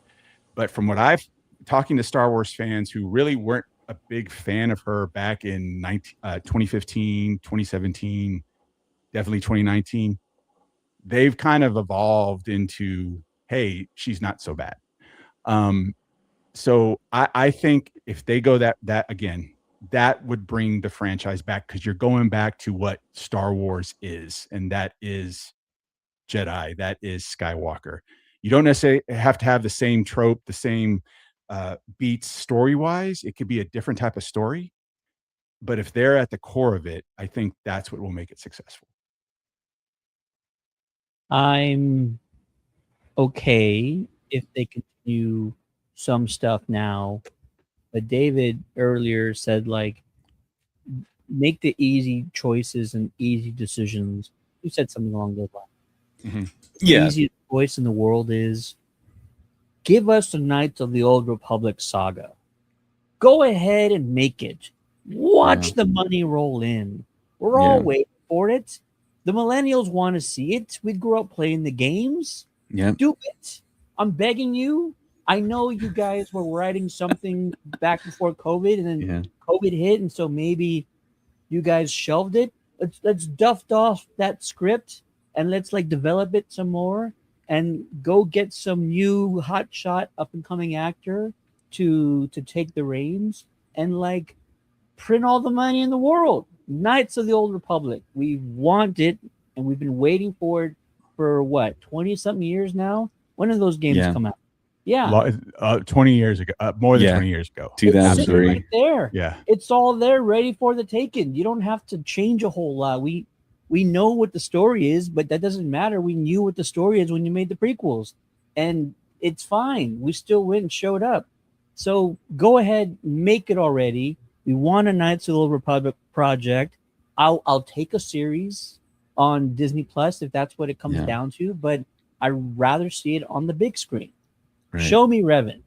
But from what I've talking to Star Wars fans who really weren't a big fan of her back in 2015, 2017, definitely 2019, they've kind of evolved into, hey, she's not so bad. So I think if they go that again, that would bring the franchise back, because you're going back to what Star Wars is, and that is Jedi, that is Skywalker. You don't necessarily have to have the same trope, the same beats story-wise. It could be a different type of story, but if they're at the core of it, I think that's what will make it successful. I'm okay if they continue some stuff now, but David earlier said, like, make the easy choices and easy decisions. You said something along those lines. Mm-hmm. The easiest choice in the world is give us the Knights of the Old Republic saga. Go ahead and make it. Watch the money roll in. We're all waiting for it. The millennials want to see it. We grew up playing the games. Do it. I'm begging you. I know you guys were writing something back before COVID, and then COVID hit, and so maybe you guys shelved it. Let's dust off that script and let's develop it some more, and go get some new hotshot up and coming actor to take the reins and print all the money in the world. Knights of the Old Republic. We want it, and we've been waiting for it for what, 20 something years now? When did those games come out? 20 years ago, more than 20 years ago. 2003. Right there. Yeah. It's all there ready for the taking. You don't have to change a whole lot. We know what the story is, but that doesn't matter. We knew what the story is when you made the prequels, and it's fine. We still went and showed up. So go ahead, make it already. We want a Knights of the Old Republic project. I'll take a series on Disney Plus if that's what it comes down to, but I'd rather see it on the big screen. Right. Show me Revan.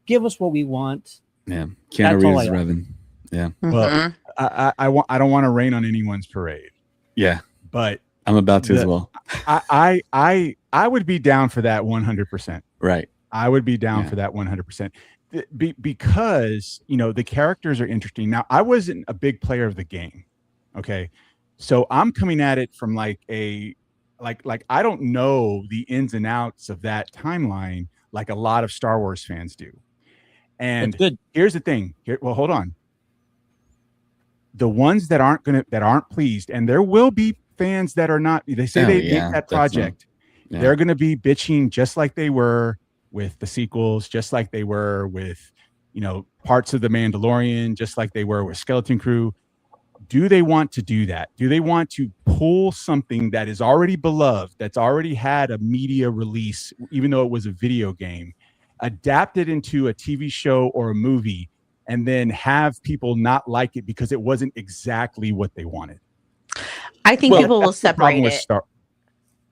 Give us what we want. Yeah, Keanu Reeves Revan. Yeah. Well, I don't want to rain on anyone's parade. Yeah, but I'm about to as well. I would be down for that 100%. Right. I would be down for that 100%. Because the characters are interesting. Now, I wasn't a big player of the game. Okay, so I'm coming at it from like I don't know the ins and outs of that timeline like a lot of Star Wars fans do. And here's the thing. Well, hold on. The ones that aren't pleased, and there will be fans that are not. They say they make that project. They're going to be bitching just like they were with the sequels, just like they were with, parts of The Mandalorian, just like they were with Skeleton Crew. Do they want to do that? Do they want to pull something that is already beloved, that's already had a media release, even though it was a video game, adapt it into a TV show or a movie, and then have people not like it because it wasn't exactly what they wanted? I think people will separate it.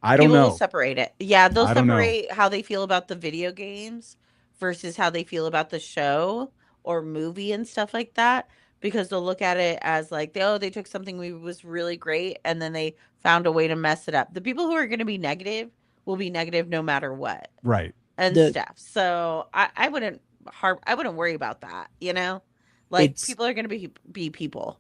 I don't know. People will separate it. Yeah, they'll separate how they feel about the video games versus how they feel about the show or movie and stuff like that, because they'll look at it as like, they took something that was really great and then they found a way to mess it up. The people who are going to be negative will be negative no matter what. Right. And stuff. So I wouldn't worry about that, Like, people are going to be people.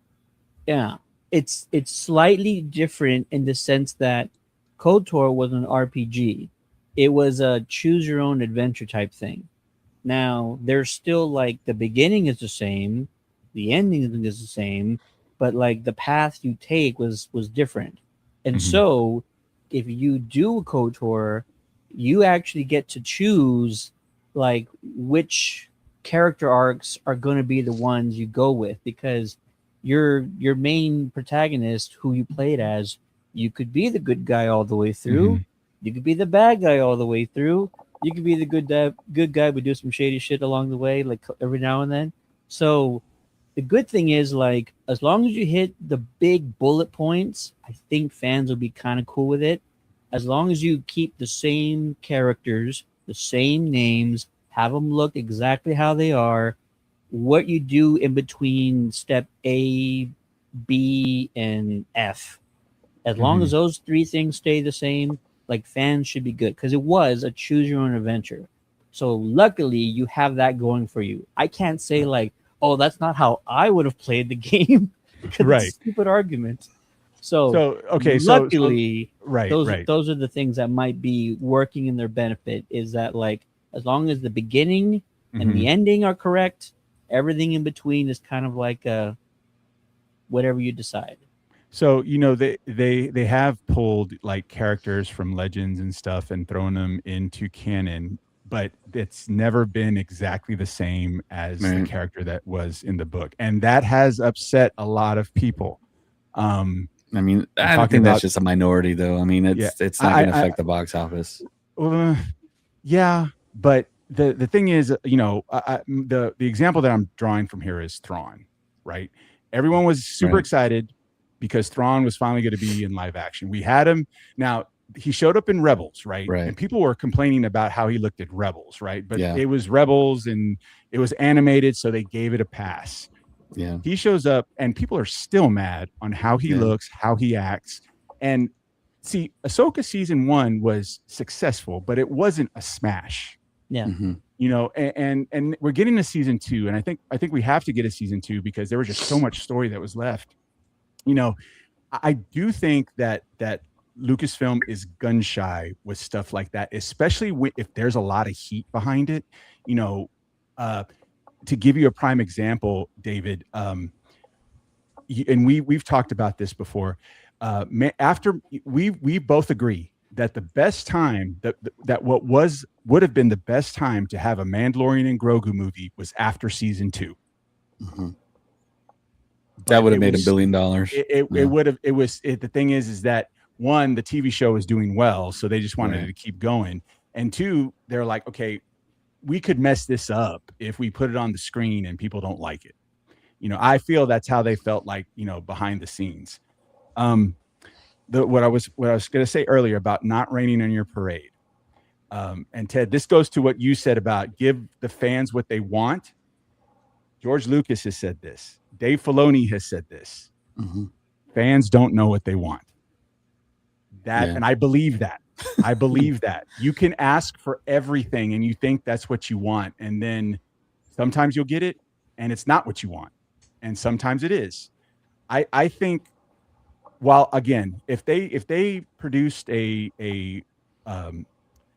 Yeah. It's slightly different in the sense that KOTOR was an RPG. It was a choose your own adventure type thing. Now, there's still like the beginning is the same, the ending is the same, but like the path you take was different. And so if you do a KOTOR, you actually get to choose like which character arcs are going to be the ones you go with, because your main protagonist who you played as, you could be the good guy all the way through. You could be the bad guy all the way through. You could be the good guy, but do some shady shit along the way, like every now and then. So the good thing is, like, as long as you hit the big bullet points, I think fans will be kind of cool with it. As long as you keep the same characters, the same names, have them look exactly how they are. What you do in between step A, B, and F, as long as those three things stay the same, like, fans should be good, because it was a choose your own adventure. So luckily you have that going for you. I can't say like, oh, that's not how I would have played the game. Right. It's a stupid argument. So luckily, those are the things that might be working in their benefit, is that, like, as long as the beginning and the ending are correct, everything in between is kind of like whatever you decide. So, they have pulled like characters from Legends and stuff and thrown them into canon, but it's never been exactly the same as the character that was in the book. And that has upset a lot of people. I mean, I think that's just a minority, though. I mean, it's not going to affect the box office. Yeah, but the thing is, the example that I'm drawing from here is Thrawn, right? Everyone was super excited because Thrawn was finally going to be in live action. We had him. Now, he showed up in Rebels, right? And people were complaining about how he looked at Rebels, right? But it was Rebels and it was animated, so they gave it a pass. Yeah. He shows up and people are still mad on how he looks, how he acts. And see, Ahsoka season 1 was successful, but it wasn't a smash. Yeah. And we're getting a season 2, and I think we have to get a season 2 because there was just so much story that was left. I do think that Lucasfilm is gun shy with stuff like that, especially if there's a lot of heat behind it. To give you a prime example, David, and we've talked about this before. After we both agree that the best time that what would have been the best time to have a Mandalorian and Grogu movie was after season 2. That would have made $1 billion. It would have. It was. The thing is that, one, the TV show is doing well, so they just wanted it to keep going, and two, they're like, okay, we could mess this up if we put it on the screen and people don't like it. I feel that's how they felt like, behind the scenes. What I was going to say earlier about not raining on your parade. And Ted, this goes to what you said about give the fans what they want. George Lucas has said this. Dave Filoni has said this. Mm-hmm. Fans don't know what they want. And I believe that. I believe that. You can ask for everything and you think that's what you want. And then sometimes you'll get it and it's not what you want. And sometimes it is. I think, while again, if they produced a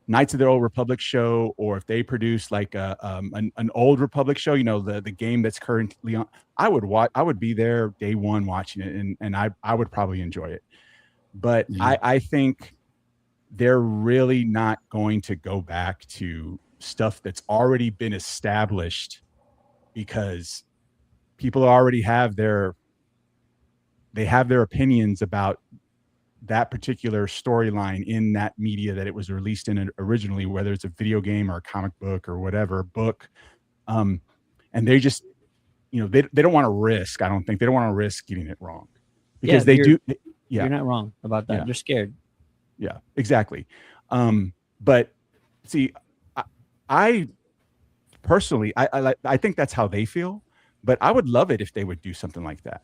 Knights of the Old Republic show, or if they produced like an Old Republic show, the game that's currently on, I would be there day one watching it, and I would probably enjoy it. But I think they're really not going to go back to stuff that's already been established, because people already have their opinions about that particular storyline in that media that it was released in originally, whether it's a video game or a comic book or whatever book. And they just, they don't want to risk. I don't think they don't want to risk getting it wrong, because they do. You're not wrong about that. They're scared. Yeah, exactly. But see, I personally, I think that's how they feel, but I would love it if they would do something like that.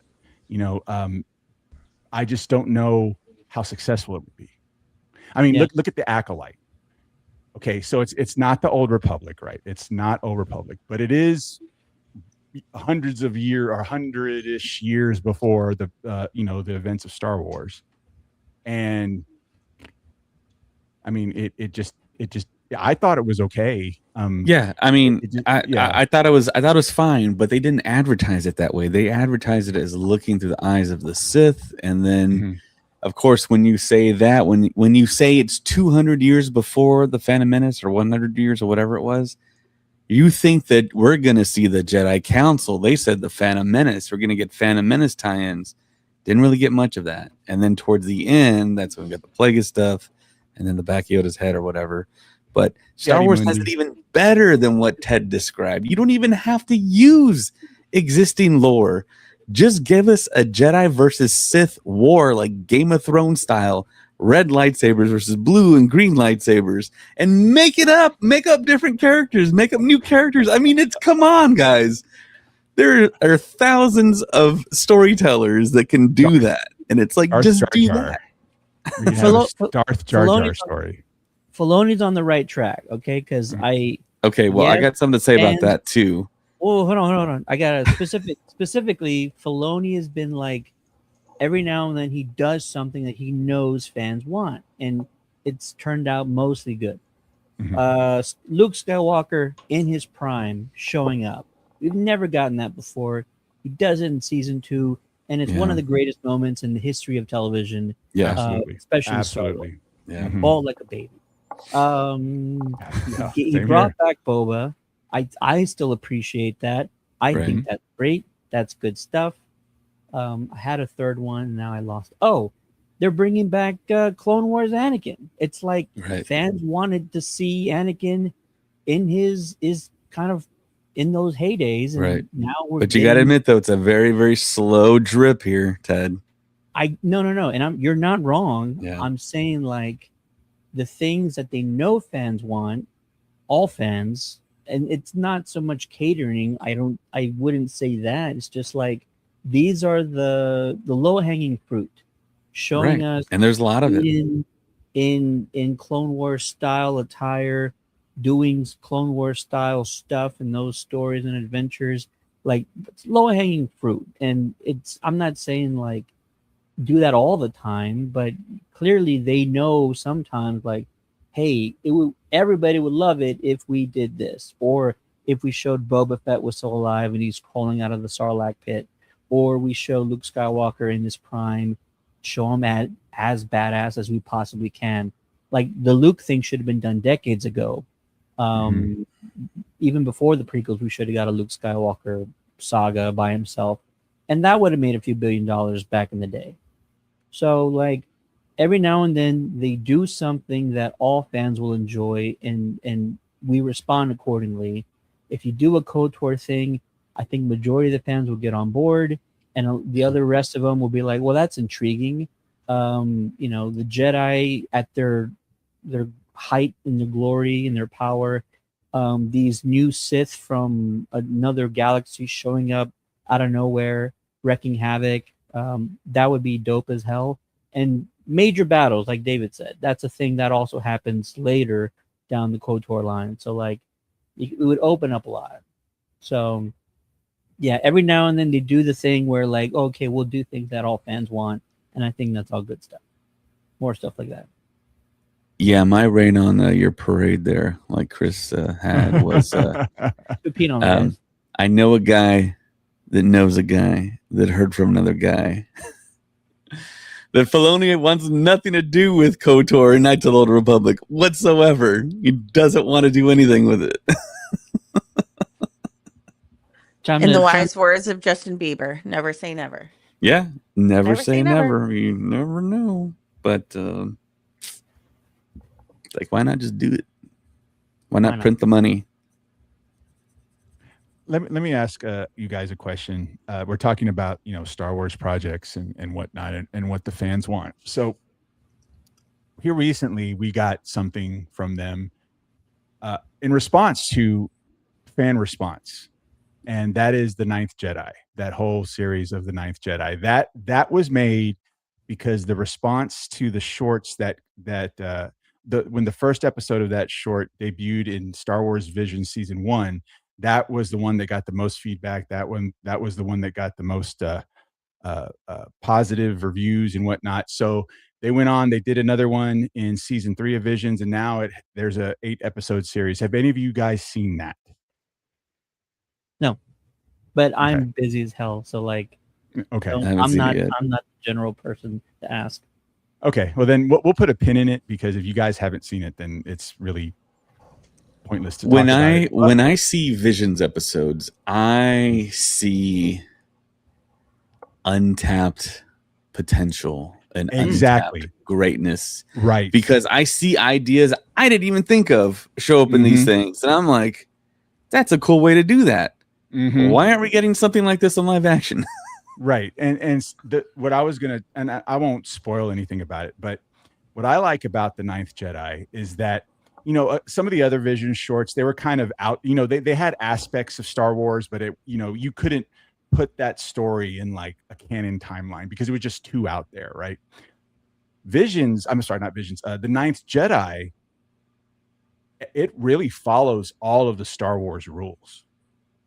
I just don't know how successful it would be. I mean, look at the Acolyte. Okay, so it's not the Old Republic, right? It's not Old Republic, but it is hundreds of years or 100-ish years before the the events of Star Wars. And I mean, it just I thought it was okay. I thought it was fine, but they didn't advertise it that way. They advertised it as looking through the eyes of the Sith, and then of course, when you say that, when you say it's 200 years before the Phantom Menace, or 100 years or whatever it was, you think that we're going to see the Jedi Council. They said the Phantom Menace. We're going to get Phantom Menace tie-ins. Didn't really get much of that. And then towards the end, that's when we got the Plagueis stuff, and then the back of Yoda's head or whatever. But Star Wars has it even better than what Ted described. You don't even have to use existing lore. Just give us a Jedi versus Sith war, like Game of Thrones style, red lightsabers versus blue and green lightsabers, and make it up. Make up different characters. Make up new characters. I mean, come on, guys. There are thousands of storytellers that can do that, and it's like, just do that. Darth Jar Jar story. Filoni's on the right track, okay? Because I got something to say about that too. Oh, hold on. I got a specifically. Filoni has been like, every now and then he does something that he knows fans want, and it's turned out mostly good. Luke Skywalker in his prime showing up. We've never gotten that before. He does it in season 2, and it's one of the greatest moments in the history of television. Yeah, absolutely. Especially absolutely. Yeah, ball like a baby. He brought back Boba. I still appreciate that. I think that's great. That's good stuff. I had a third one, and now I lost. Oh, they're bringing back Clone Wars Anakin. It's like fans wanted to see Anakin in his kind of in those heydays, and now But you got to admit, though, it's a very, very slow drip here, Ted. No, and you're not wrong. Yeah. I'm saying like the things that they know fans want, all fans. And it's not so much catering. I wouldn't say that. It's just like these are the low-hanging fruit, showing us, and there's a lot of it in Clone Wars style attire, doing Clone Wars style stuff in those stories and adventures. Like, it's low-hanging fruit, and I'm not saying like do that all the time, but clearly they know sometimes like, hey, everybody would love it if we did this, or if we showed Boba Fett was still alive and he's crawling out of the Sarlacc pit, or we show Luke Skywalker in his prime, show him as badass as we possibly can. Like the Luke thing should have been done decades ago. Even before the prequels, we should have got a Luke Skywalker saga by himself, and that would have made a few $1 billion back in the day. So like, every now and then they do something that all fans will enjoy, and we respond accordingly. If you do a KOTOR thing, I think majority of the fans will get on board, and the other rest of them will be like, well, that's intriguing. You know, the Jedi at their height and their glory and their power, these new Sith from another galaxy showing up out of nowhere, wrecking havoc. That would be dope as hell. And major battles, like David said, that's a thing that also happens later down the KOTOR line. So like, it would open up a lot. So yeah, every now and then they do the thing where like, okay, we'll do things that all fans want, and I think that's all good stuff. More stuff like that. Yeah, my rain on your parade there, like Chris had, was I know a guy that knows a guy that heard from another guy that Filoni wants nothing to do with KOTOR and Knights of the Old Republic whatsoever. He doesn't want to do anything with it. In the wise words of Justin Bieber, never say never. Yeah, never say never. You never know. But like, why not just do it? Why not print the money? Let me ask you guys a question. We're talking about, you know, Star Wars projects and whatnot, and what the fans want. So here recently, we got something from them in response to fan response, and that is the Ninth Jedi. That whole series of the Ninth Jedi. That was made because the response to the shorts when the first episode of that short debuted in Star Wars Vision Season 1, that was the one that got the most feedback. That was the one that got the most positive reviews and whatnot. So they went on, they did another one in Season 3 of Visions, and now there's a 8-episode series. Have any of you guys seen that? No, but I'm busy as hell. So like, okay, I'm not the general person to ask. Okay, well then we'll put a pin in it, because if you guys haven't seen it, then it's really pointless to talk about it. When I see Visions episodes, I see untapped potential and untapped greatness, right? Because I see ideas I didn't even think of show up in these things, and I'm like, that's a cool way to do that. Why aren't we getting something like this in live action? Right. And what I was going to, and I won't spoil anything about it, but what I like about the Ninth Jedi is that, you know, some of the other Vision shorts, they were kind of out, you know, they had aspects of Star Wars, but you know, you couldn't put that story in like a canon timeline because it was just too out there. Right. The Ninth Jedi, it really follows all of the Star Wars rules.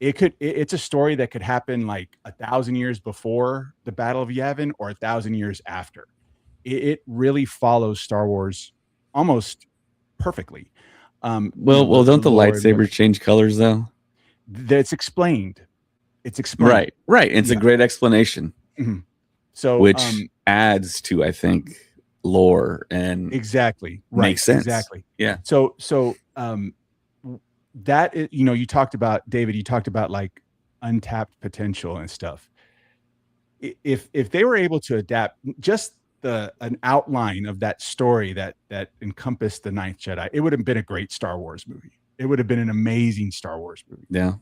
It's a story that could happen like 1,000 years before the Battle of Yavin or 1,000 years after. It really follows Star Wars almost perfectly. Well, don't the lightsabers change colors though? That's explained. It's explained. Right. It's a great explanation. So, which adds to, I think, lore and exactly makes sense. Exactly. Yeah. So that is, you know, you talked about, David, you talked about like untapped potential and stuff. If they were able to adapt just an outline of that story that encompassed the Ninth Jedi, it would have been a great Star Wars movie. It would have been an amazing Star Wars movie. Yeah.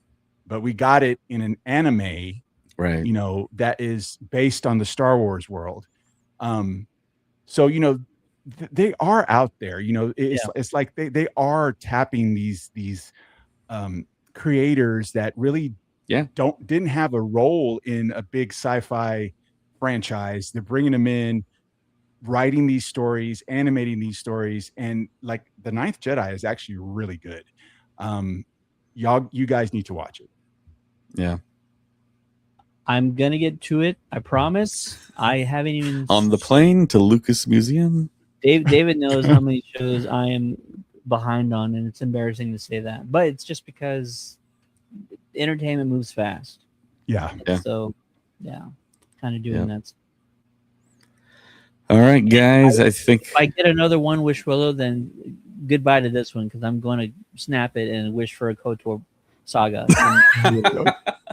But we got it in an anime, right? You know, that is based on the Star Wars world. So, you know, they are out there, you know, it's like they are tapping these creators that really didn't have a role in a big sci-fi franchise. They're bringing them in, writing these stories, animating these stories, and like the Ninth Jedi is actually really good. You guys need to watch it. Yeah. I'm gonna get to it. I promise. I haven't even on the plane to Lucas Museum. David knows how many shows I am behind on, and it's embarrassing to say that, but it's just because entertainment moves fast. Yeah. So, yeah, kind of doing that. All right, guys. I think if I get another One Wish Willow, then goodbye to this one, because I'm going to snap it and wish for a KOTOR saga.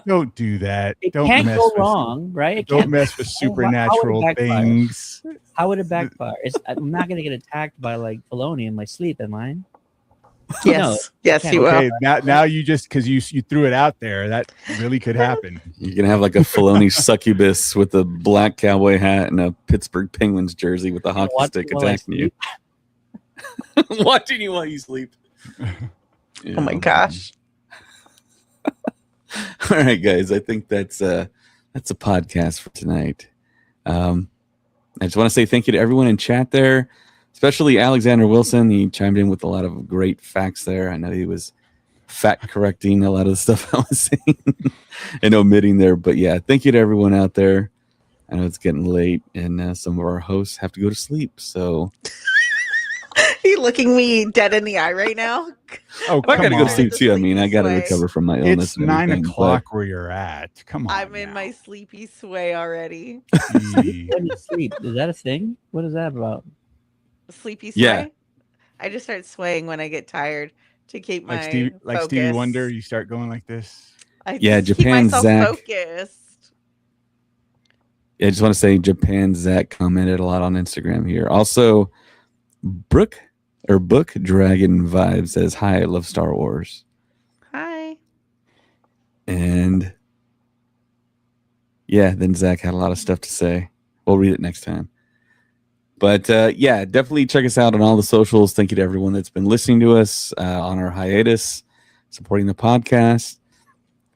Don't do that. It can't go wrong, right? Don't mess with supernatural things. How would it backfire? I'm not going to get attacked by like Filoni in my sleep, am I? Yes, yes, can't- he will. Okay, now you just because you threw it out there, that really could happen. You can have like a Filoni succubus with a black cowboy hat and a Pittsburgh Penguins jersey with a hockey Watch stick while I attacking you. Watching you while you sleep. Oh my gosh. All right, guys. I think that's a podcast for tonight. I just want to say thank you to everyone in chat there, especially Alexander Wilson. He chimed in with a lot of great facts there. I know he was fact correcting a lot of the stuff I was saying and omitting there. But yeah, thank you to everyone out there. I know it's getting late and some of our hosts have to go to sleep. So You looking me dead in the eye right now? Oh, I got to come go to on. sleep too. I mean, I got to Sway. recover from my illness. It's and 9 everything, o'clock where you're at. Come on. I'm in my sleepy sway already. Gee. When you sleep, is that a thing? What is that about? Sleepy sway? Yeah. I just start swaying when I get tired to keep my like Stevie focus. Wonder, you start going like this. I Yeah, just keep Japan, myself Zach. focused. Yeah, I just want to say Japan Zach commented a lot on Instagram here. Also, Book Dragon Vibe says, "Hi, I love Star Wars." Hi. And yeah, then Zach had a lot of stuff to say. We'll read it next time. But yeah, definitely check us out on all the socials. Thank you to everyone that's been listening to us on our hiatus, supporting the podcast.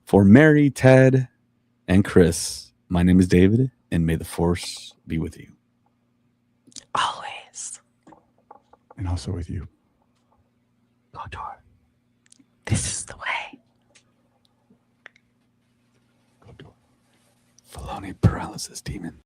For Mary, Ted, and Chris, my name is David, and may the Force be with you. Always. And also with you. KOTOR. This is the way. Filoni paralysis demon.